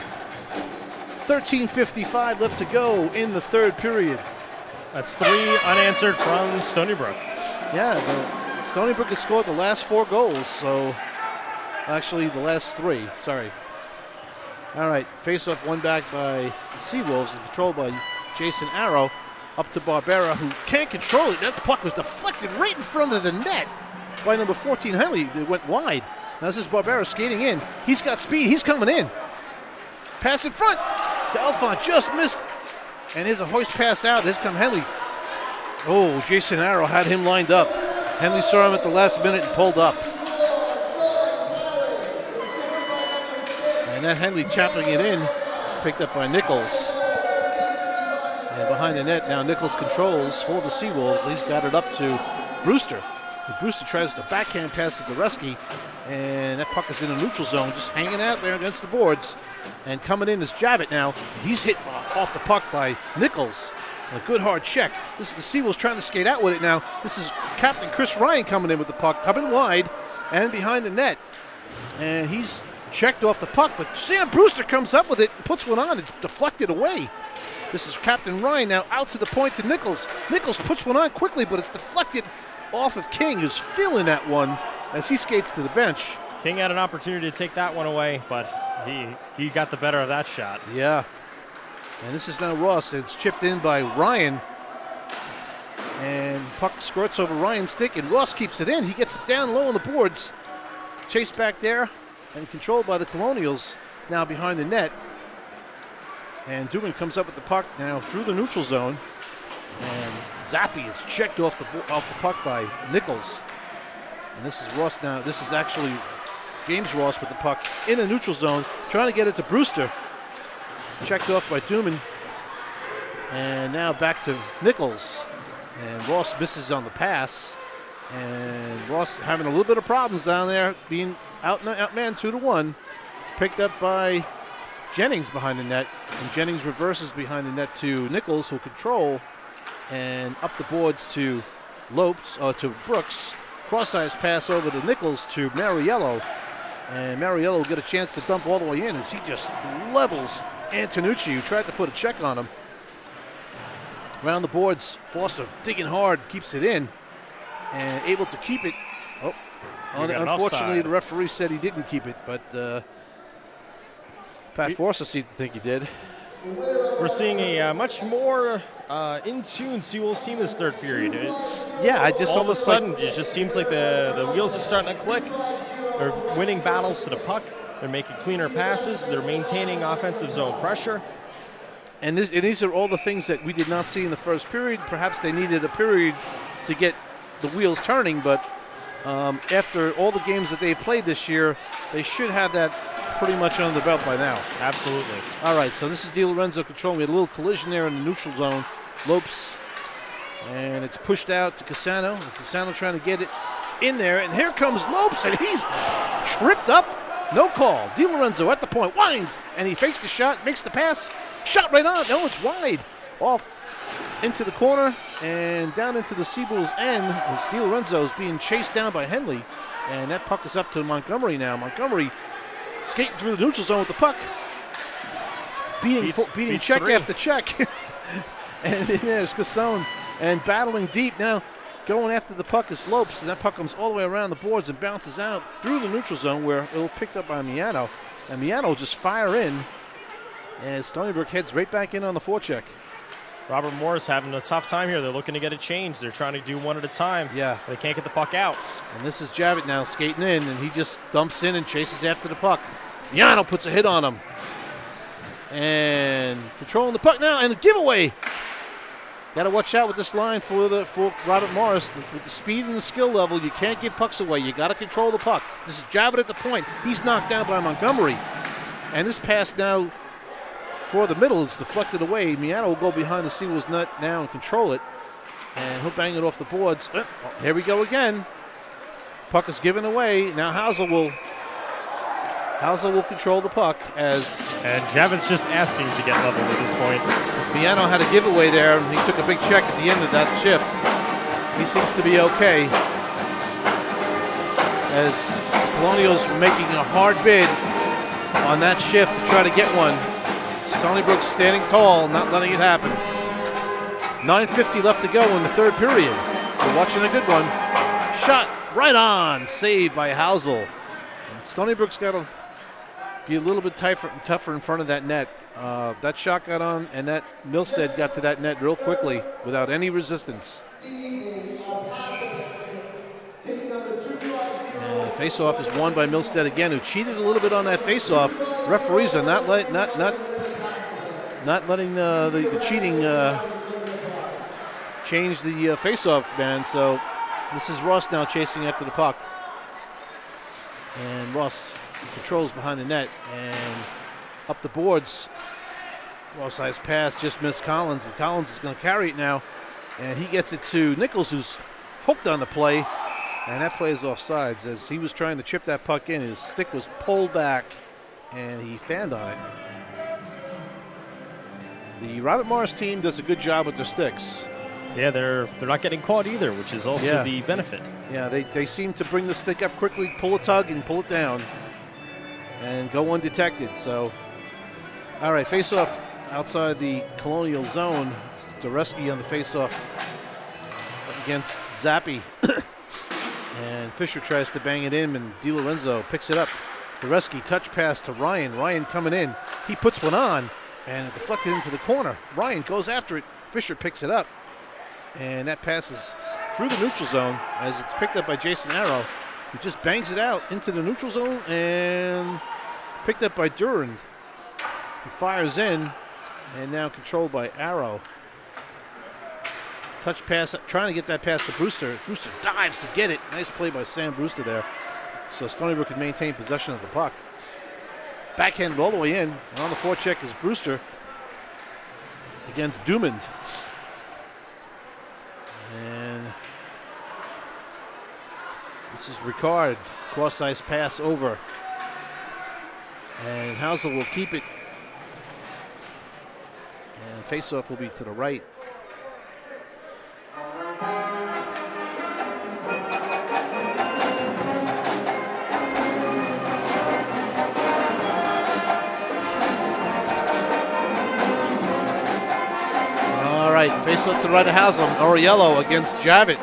13:55 left to go in the third period. That's 3 unanswered from Stony Brook. Yeah, Stony Brook has scored the last 4 goals, so actually the last 3, sorry. All right, face-off one back by the Seawolves and controlled by Jason Arrow. Up to Barbera, who can't control it. That puck was deflected right in front of the net by number 14, Henley. It went wide. Now this is Barbera skating in. He's got speed. He's coming in. Pass in front to Elfont. Just missed. And here's a hoist pass out. Here's come Henley. Oh, Jason Arrow had him lined up. Henley saw him at the last minute and pulled up. And that Henley chopping it in, picked up by Nichols. And behind the net now, Nichols controls for the Seawolves. He's got it up to Brewster. And Brewster tries to backhand pass it to Reski, and that puck is in a neutral zone, just hanging out there against the boards. And coming in is Javit now. He's hit off the puck by Nichols. A good hard check. This is the Seawolves trying to skate out with it now. This is Captain Chris Ryan coming in with the puck, coming wide and behind the net. And he's checked off the puck, but Sam Brewster comes up with it and puts one on. It's deflected away. This is Captain Ryan now out to the point to Nichols. Nichols puts one on quickly, but it's deflected off of King, who's feeling that one as he skates to the bench. King had an opportunity to take that one away, but he got the better of that shot. Yeah. And this is now Ross. It's chipped in by Ryan. And puck squirts over Ryan's stick, and Ross keeps it in. He gets it down low on the boards. Chased back there and controlled by the Colonials now behind the net. And Dubin comes up with the puck now through the neutral zone. And Zappi is checked off the puck by Nichols. And this is Ross now. This is actually James Ross with the puck in the neutral zone, trying to get it to Brewster. Checked off by Dubin. And now back to Nichols. And Ross misses on the pass. And Ross having a little bit of problems down there, being outmanned 2-1. It's picked up by Jennings behind the net, and Jennings reverses behind the net to Nichols, who'll control, and up the boards to to Brooks. Cross-ice pass over to Nichols to Mariello, and Mariello will get a chance to dump all the way in as he just levels Antonucci, who tried to put a check on him. Around the boards, Foster digging hard, keeps it in, and able to keep it. Oh, unfortunately, the referee said he didn't keep it, but Pat Forster seemed to think he did. We're seeing a much more in-tune Seawolves team this third period. Yeah, all of a sudden, it just seems like the wheels are starting to click. They're winning battles to the puck. They're making cleaner passes. They're maintaining offensive zone pressure. And these are all the things that we did not see in the first period. Perhaps they needed a period to get the wheels turning, but after all the games that they've played this year, they should have that pretty much under the belt by now. Absolutely. All right, so this is Di Lorenzo controlling. We had a little collision there in the neutral zone. Lopes, and it's pushed out to Casano. And Casano trying to get it in there, and here comes Lopes, and he's tripped up. No call. Di Lorenzo at the point, winds, and he fakes the shot, makes the pass. Shot right on. No, it's wide. Off into the corner and down into the Seawolves end as Di Lorenzo is being chased down by Henley, and that puck is up to Montgomery now. Montgomery skating through the neutral zone with the puck, beating check after check. And then there's Casone, and battling deep now. Going after the puck is Lopes, and that puck comes all the way around the boards and bounces out through the neutral zone where it'll picked up by Miano. And Miano will just fire in, and Stony Brook heads right back in on the forecheck. Robert Morris having a tough time here. They're looking to get it changed. They're trying to do one at a time. Yeah. They can't get the puck out. And this is Javit now skating in, and he just dumps in and chases after the puck. Miano puts a hit on him. And controlling the puck now, and the giveaway. Got to watch out with this line for Robert Morris. With the speed and the skill level, you can't give pucks away. You got to control the puck. This is Javit at the point. He's knocked down by Montgomery. And this pass now for the middle is deflected away. Miano will go behind the Seawolves net now and control it. And he'll bang it off the boards. Here we go again. Puck is given away. Now Housel will control the puck as... And Javit's just asking to get level at this point. As Miano had a giveaway there, and he took a big check at the end of that shift. He seems to be okay. As the Colonials were making a hard bid on that shift to try to get one. Stony Brook standing tall, not letting it happen. 9:50 left to go in the third period. We're watching a good one. Shot right on, saved by Housel. And Stony Brook's got to be a little bit tougher in front of that net. That shot got on, and that Milstead got to that net real quickly without any resistance. And face-off is won by Milstead again, who cheated a little bit on that face-off. Referees are not letting the cheating changed the face-off man. So this is Ross now chasing after the puck. And Ross controls behind the net and up the boards. Well-sized pass, just missed Collins, and Collins is going to carry it now. And he gets it to Nichols, who's hooked on the play. And that play is offsides. As he was trying to chip that puck in, his stick was pulled back, and he fanned on it. The Robert Morris team does a good job with their sticks. Yeah, they're not getting caught either, which is also the benefit. Yeah, they seem to bring the stick up quickly, pull a tug, and pull it down, and go undetected. So, all right, face-off outside the Colonial zone. Stareski on the face-off against Zappi. And Fisher tries to bang it in, and DiLorenzo picks it up. Stareski touch pass to Ryan. Ryan coming in. He puts one on, and it deflected into the corner. Ryan goes after it. Fisher picks it up, and that passes through the neutral zone as it's picked up by Jason Arrow, who just bangs it out into the neutral zone and picked up by Durand. He fires in, and now controlled by Arrow. Touch pass, trying to get that pass to Brewster. Brewster dives to get it. Nice play by Sam Brewster there. So Stony Brook can maintain possession of the puck. Backhanded all the way in. And on the forecheck is Brewster against Dumond. And this is Ricard. Cross-ice pass over. And Housel will keep it. And face-off will be to the right. Face-off to the right of Haslam. Oriello against Javit,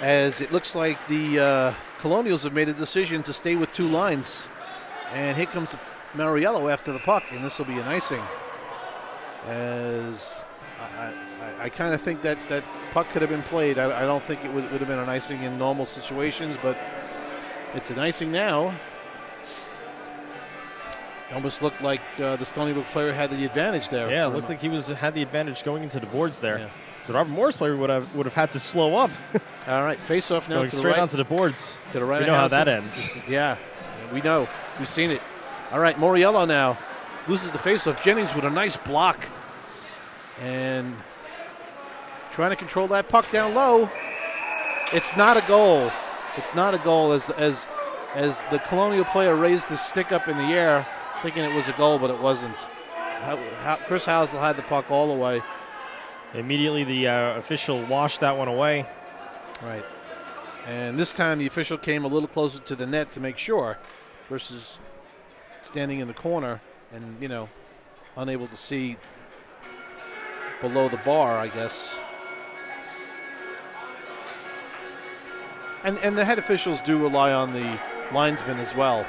as it looks like the Colonials have made a decision to stay with two lines. And here comes Mariello after the puck, and this will be an icing. As I kind of think that puck could have been played. I don't think it would have been an icing in normal situations, but it's an icing now. It almost looked like the Stony Brook player had the advantage there. Yeah, it looked like he had the advantage going into the boards there. Yeah. So Robert Morris player would have had to slow up. All right, face off now going to the straight right. onto the boards. To the right. We know how that ends. Yeah, we know. We've seen it. All right, Moriello now loses the face-off. Jennings with a nice block and trying to control that puck down low. It's not a goal. It's not a goal as the Colonial player raised his stick up in the air, thinking it was a goal, but it wasn't. Chris Housel had the puck all the way. Immediately the official washed that one away. Right. And this time the official came a little closer to the net to make sure versus standing in the corner and, unable to see below the bar, I guess. And the head officials do rely on the linesmen as well.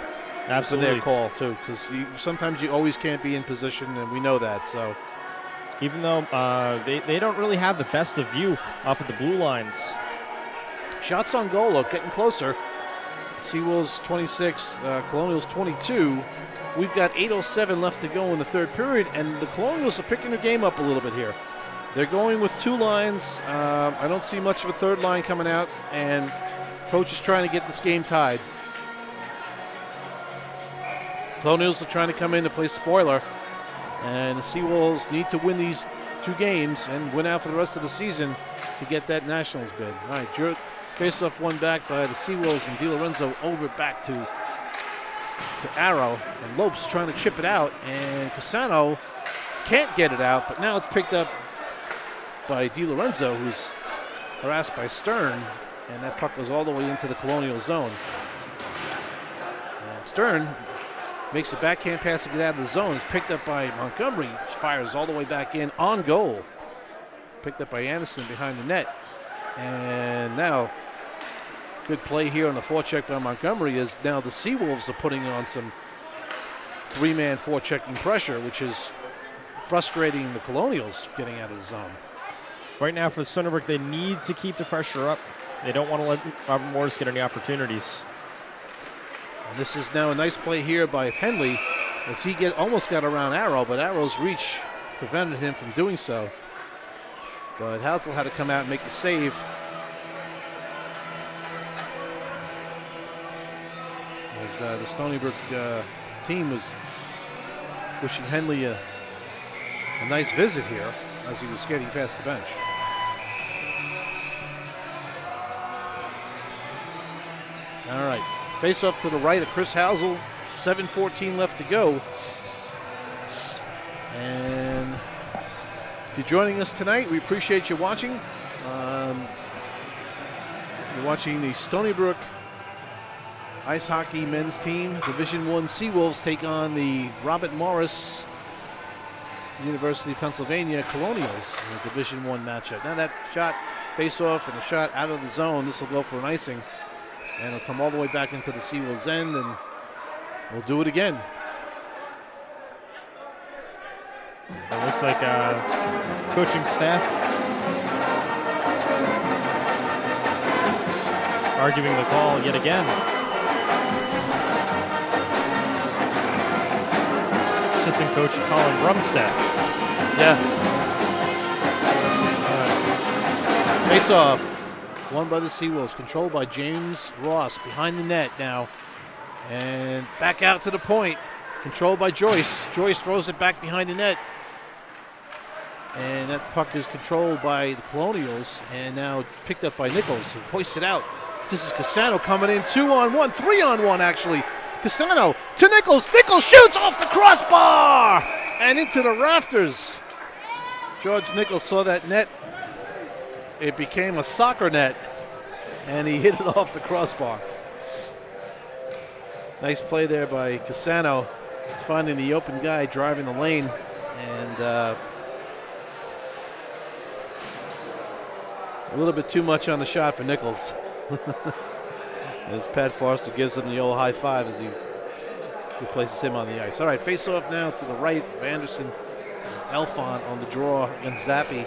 Absolutely. For their call, too, because sometimes you always can't be in position, and we know that. So, even though they don't really have the best of view up at the blue lines. Shots on goal are getting closer. Seawolves 26, Colonials 22. We've got 8:07 left to go in the third period, and the Colonials are picking their game up a little bit here. They're going with two lines. I don't see much of a third line coming out, and coach is trying to get this game tied. Colonials are trying to come in to play spoiler, and the Seawolves need to win these two games and win out for the rest of the season to get that Nationals bid. All right, face-off one back by the Seawolves, and DiLorenzo over back to Arrow, and Lopes trying to chip it out, and Cassano can't get it out, but now it's picked up by DiLorenzo, who's harassed by Stern, and that puck goes all the way into the Colonial zone. And Stern makes a backhand pass to get out of the zone. It's picked up by Montgomery, which fires all the way back in on goal. Picked up by Anderson behind the net. And now, good play here on the forecheck by Montgomery is now the Seawolves are putting on some three-man forechecking pressure, which is frustrating the Colonials getting out of the zone. Right now for Stony Brook, they need to keep the pressure up. They don't want to let Robert Morris get any opportunities. And this is now a nice play here by Henley as he almost got around Arrow, but Arrow's reach prevented him from doing so. But Housel had to come out and make the save. As the Stony Brook team was wishing Henley a nice visit here as he was skating past the bench. All right, face off to the right of Chris Housel, 7:14 left to go. And if you're joining us tonight, we appreciate you watching. You're watching the Stony Brook Ice Hockey men's team, Division I Seawolves, take on the Robert Morris University of Pennsylvania Colonials in the Division I matchup. Now that shot, face-off, and a shot out of the zone, this will go for an icing. And it'll come all the way back into the Seawolves end, and we'll do it again. It looks like coaching staff arguing the call yet again. Assistant coach Colin Brumstead. Yeah. Face-off. Won by the Seawolves, controlled by James Ross behind the net now. And back out to the point, controlled by Joyce. Joyce throws it back behind the net. And that puck is controlled by the Colonials and now picked up by Nichols, who hoists it out. This is Cassano coming in, 2-on-1, 3-on-1 actually. Cassano to Nichols. Nichols shoots off the crossbar and into the rafters. George Nichols saw that net. It became a soccer net, and he hit it off the crossbar. Nice play there by Cassano, finding the open guy, driving the lane, and a little bit too much on the shot for Nichols. As Pat Forster gives him the old high five as he replaces him on the ice. All right, face off now to the right of Anderson. This is Elfont on the draw against Zappi.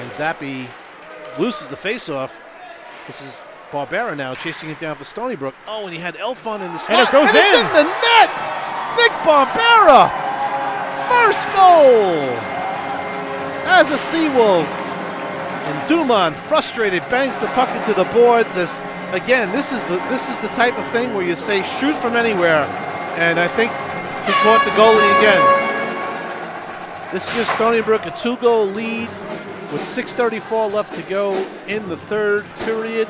And Zappi loses the face-off. This is Barbera now chasing it down for Stony Brook. Oh, and he had Elfont in the slot. And it goes in. It's in the net! Nick Barbera! First goal! As a Seawolf. And Dumont, frustrated, bangs the puck into the boards. As again, this is the type of thing where you say shoot from anywhere. And I think he caught the goalie again. This gives Stony Brook a 2-goal lead with 6:34 left to go in the third period.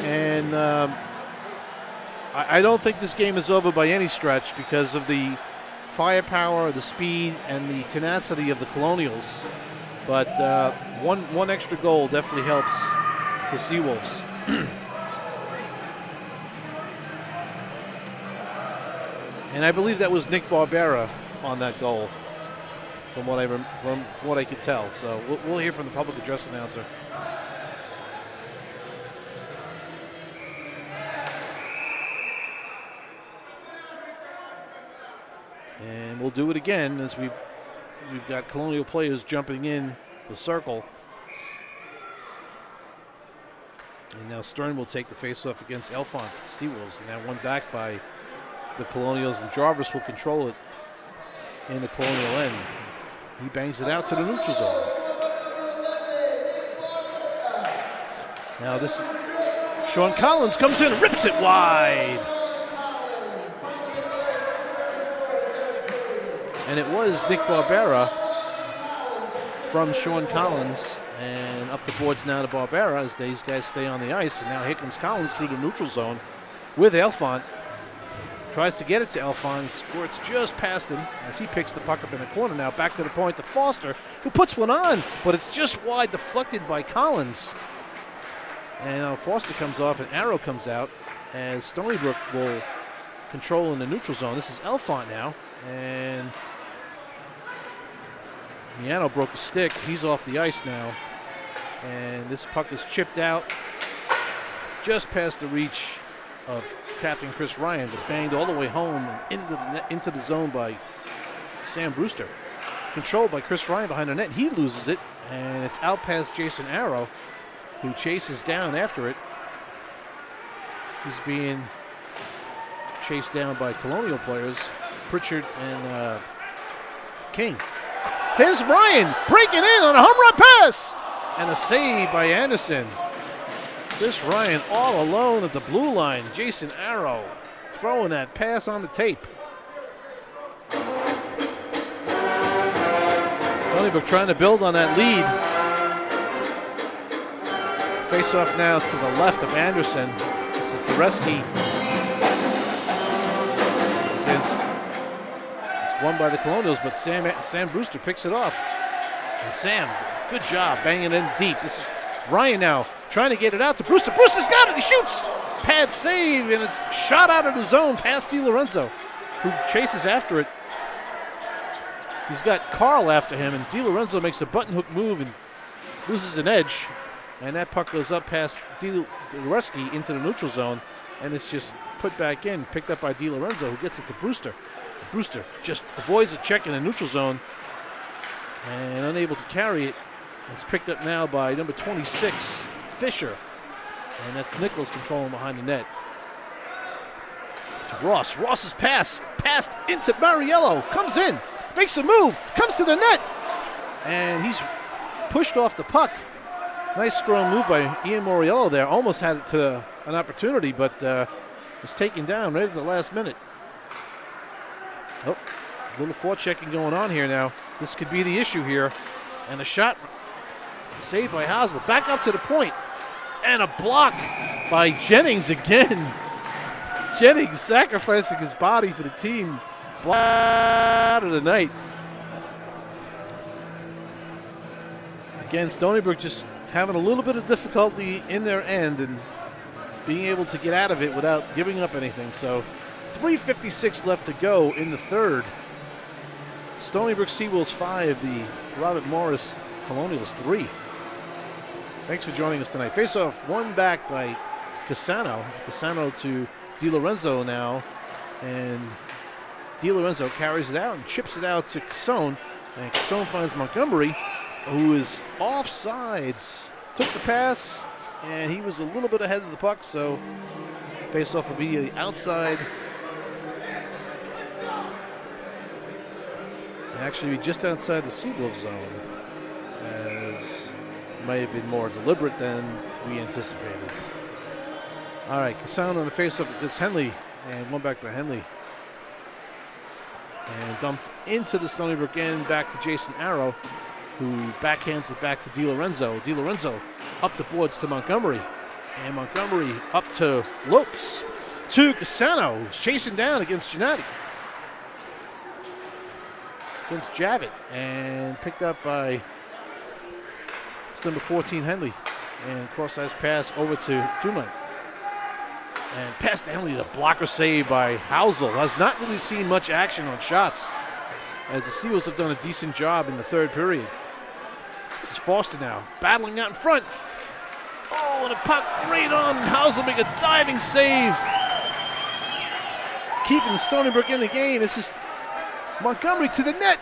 And I don't think this game is over by any stretch because of the firepower, the speed, and the tenacity of the Colonials. But one extra goal definitely helps the Seawolves. And I believe that was Nick Barbera on that goal, from what I could tell. So we'll hear from the public address announcer. And we'll do it again as we've got Colonial players jumping in the circle. And now Stern will take the faceoff against Elfont Seawolves. And now one back by the Colonials, and Jarvis will control it in the Colonial end. He bangs it out to the neutral zone. Now this is Sean Collins comes in and rips it wide. And it was Nick Barbera from Sean Collins, and up the boards now to Barbera as these guys stay on the ice. And now here comes Collins through the neutral zone with Elfont. Tries to get it to Elfont, squirts just past him as he picks the puck up in the corner. Now back to the point to Foster, who puts one on, but it's just wide, deflected by Collins. And now Foster comes off, and Arrow comes out as Stony Brook will control in the neutral zone. This is Elfont now, and Miano broke a stick. He's off the ice now, and this puck is chipped out just past the reach of Captain Chris Ryan, but banged all the way home and into the zone by Sam Brewster. Controlled by Chris Ryan behind the net. He loses it, and it's out past Jason Arrow, who chases down after it. He's being chased down by Colonial players, Pritchard and King. Here's Ryan breaking in on a home run pass. And a save by Anderson. Chris Ryan all alone at the blue line. Jason Arrow throwing that pass on the tape. Stony Brook trying to build on that lead. Face off now to the left of Anderson. This is Dureski. It's won by the Colonials, but Sam Brewster picks it off. And Sam, good job banging in deep. This is Ryan now trying to get it out to Brewster. Brewster's got it. He shoots. Pad save, and it's shot out of the zone past DiLorenzo, who chases after it. He's got Carl after him, and DiLorenzo makes a button hook move and loses an edge. And that puck goes up past Dureski into the neutral zone, and it's just put back in, picked up by DiLorenzo, who gets it to Brewster. Brewster just avoids a check in the neutral zone and unable to carry it. It's picked up now by number 26, Fisher. And that's Nichols controlling behind the net. To Ross. Ross's pass. Passed into Mariello. Comes in. Makes a move. Comes to the net. And he's pushed off the puck. Nice strong move by Ian Moriello there. Almost had it to an opportunity, but was taken down right at the last minute. Oh, a little forechecking going on here now. This could be the issue here. And a shot saved by Hausel. Back up to the point. And a block by Jennings again. Jennings sacrificing his body for the team. Block out of the night. Again, Stony Brook just having a little bit of difficulty in their end and being able to get out of it without giving up anything. So 3:56 left to go in the third. Stony Brook Seawolves 5, the Robert Morris Colonials 3. Thanks for joining us tonight. Face-off won back by Cassano. Cassano to DiLorenzo now. And DiLorenzo carries it out and chips it out to Cassone. And Cassone finds Montgomery, who is offsides. Took the pass, and he was a little bit ahead of the puck, so face-off will be the outside. And actually just outside the Seawolf zone, as may have been more deliberate than we anticipated. All right, Cassano on the face-off against Henley, and one back by Henley. And dumped into the Stony Brook end, back to Jason Arrow, who backhands it back to DiLorenzo. DiLorenzo up the boards to Montgomery. And Montgomery up to Lopes. To Cassano, who's chasing down against Gennady. Against Javit. And picked up by, it's number 14, Henley. And cross-ice pass over to Dumont. And pass to Henley, the blocker save by Hausel. Has not really seen much action on shots, as the Seawolves have done a decent job in the third period. This is Foster now, battling out in front. Oh, and a puck right on. Hausel make a diving save. Keeping the Stony Brook in the game. This is Montgomery to the net.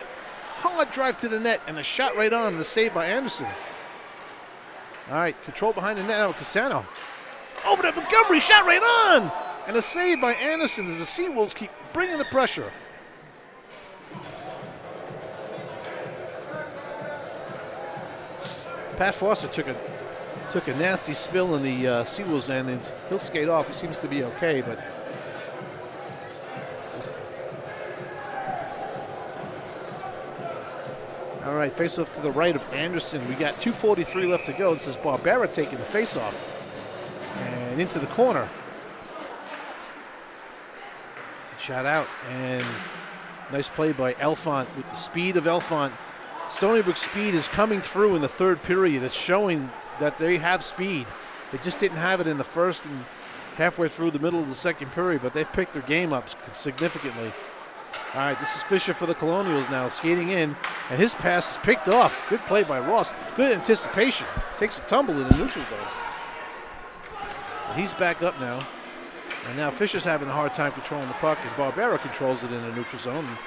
Hard drive to the net, and a shot right on. The save by Anderson. All right, control behind the net now with Cassano. Over to Montgomery, shot right on! And a save by Anderson as the Seawolves keep bringing the pressure. Pat Foster took a nasty spill in the Seawolves end, and he'll skate off. He seems to be okay, but it's just... All right, face-off to the right of Anderson. We got 2:43 left to go. This is Barbera taking the face-off. And into the corner. Shot out, and nice play by Elfont with the speed of Elfont. Stony Brook speed is coming through in the third period. It's showing that they have speed. They just didn't have it in the first and halfway through the middle of the second period, but they've picked their game up significantly. All right, this is Fisher for the Colonials now, skating in, and his pass is picked off. Good play by Ross. Good anticipation. Takes a tumble in the neutral zone. He's back up now. And now Fisher's having a hard time controlling the puck, and Barbera controls it in the neutral zone. And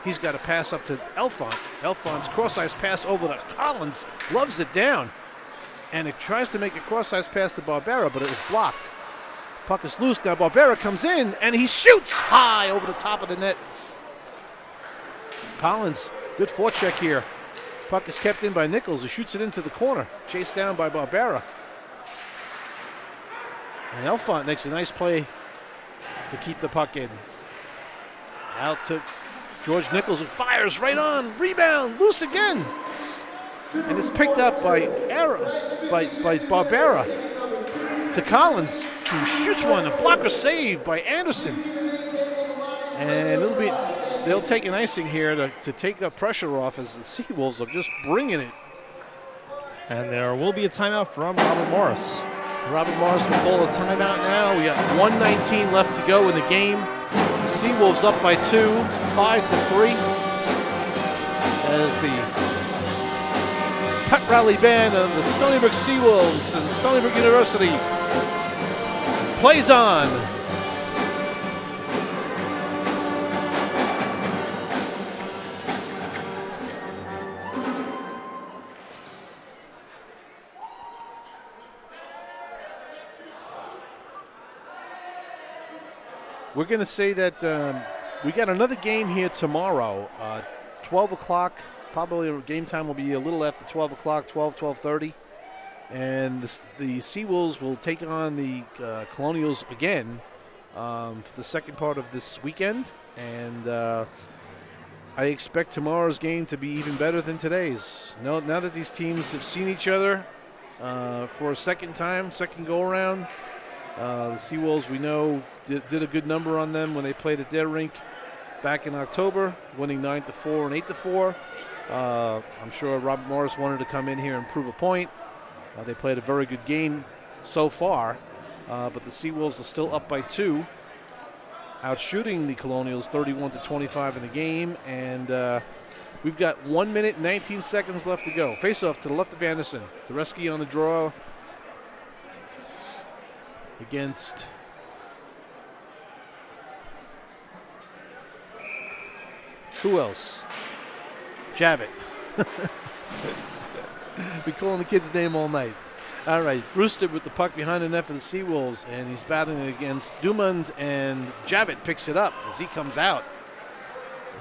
he's got a pass up to Elfont. Elfont's cross-ice pass over to Collins, loves it down. And it tries to make a cross-ice pass to Barbera, but it was blocked. Puck is loose. Now Barbera comes in, and he shoots high over the top of the net. Collins, good forecheck here. Puck is kept in by Nichols, who shoots it into the corner. Chased down by Barbera. And Elfont makes a nice play to keep the puck in. Out to George Nichols, who fires right on. Rebound, loose again. And it's picked up by Barbera to Collins, who shoots one. A blocker save by Anderson. And they'll take an icing here to take up pressure off as the Seawolves are just bringing it. And there will be a timeout from Robert Morris. Robert Morris will call a timeout now. We got 1:19 left to go in the game. The Seawolves up by 2, 5-3. As the pet rally band of the Stony Brook Seawolves and Stony Brook University plays on. We're going to say that we got another game here tomorrow, 12 o'clock. Probably game time will be a little after 12 o'clock, 12:30. And the Seawolves will take on the Colonials again for the second part of this weekend. And I expect tomorrow's game to be even better than today's. Now that these teams have seen each other for a second go-around, the Seawolves, we know, did a good number on them when they played at their rink back in October, winning 9-4 and 8-4. I'm sure Robert Morris wanted to come in here and prove a point. They played a very good game so far, but the Seawolves are still up by 2, outshooting the Colonials 31-25 in the game, and we've got 1 minute and 19 seconds left to go. Face-off to the left of Anderson. Zareski on the draw against who else? Javit. Be calling the kid's name all night. All right, Brewster with the puck behind the net for the Seawolves, and he's battling against Dumond, and Javit picks it up as he comes out.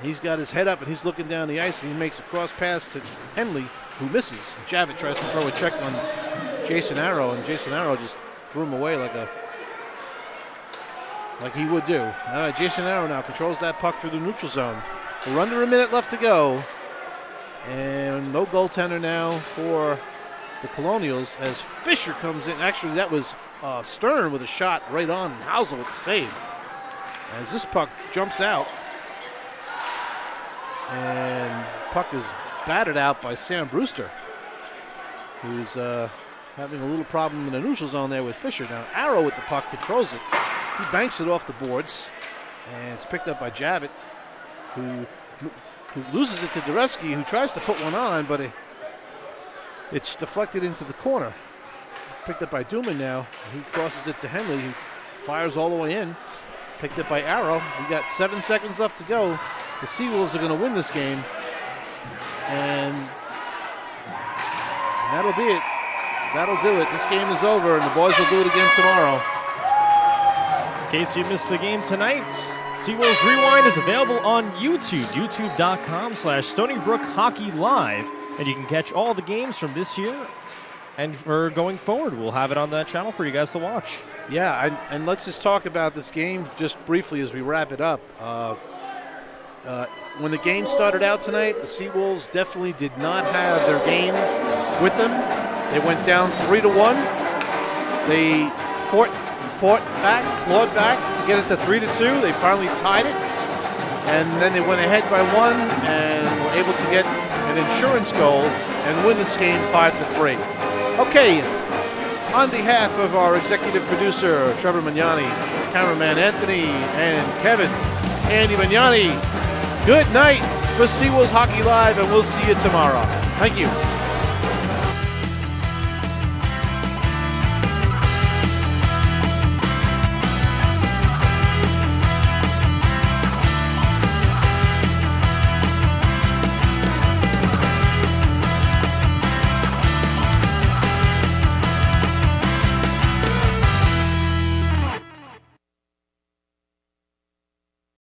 He's got his head up, and he's looking down the ice, and he makes a cross pass to Henley, who misses. Javit tries to throw a check on Jason Arrow, and Jason Arrow just threw him away like he would do. All right, Jason Arrow now controls that puck through the neutral zone. We're under a minute left to go. And no goaltender now for the Colonials as Fisher comes in. Actually, that was Stern with a shot right on, and Housel with the save. As this puck jumps out, and puck is batted out by Sam Brewster, who's having a little problem in the neutral zone there with Fisher. Now Arrow with the puck controls it. He banks it off the boards, and it's picked up by Javit, who loses it to Zareski, who tries to put one on, but it's deflected into the corner. Picked up by Duman now. He crosses it to Henley, who fires all the way in. Picked up by Arrow. We got 7 seconds left to go. The Seawolves are going to win this game. And that'll be it. That'll do it. This game is over, and the boys will do it again tomorrow. In case you missed the game tonight, Seawolves Rewind is available on YouTube, youtube.com/Stony Brook Hockey Live. And you can catch all the games from this year. And for going forward, we'll have it on that channel for you guys to watch. Yeah, and let's just talk about this game just briefly as we wrap it up. When the game started out tonight, the Seawolves definitely did not have their game with them. They went down 3-1. They fought back, clawed back to get it to 3-2. They finally tied it. And then they went ahead by 1 and were able to get an insurance goal and win this game 5-3. Okay, on behalf of our executive producer, Trevor Magnani, cameraman Anthony, and Kevin, Andy Magnani, good night for Seawolves Hockey Live, and we'll see you tomorrow. Thank you.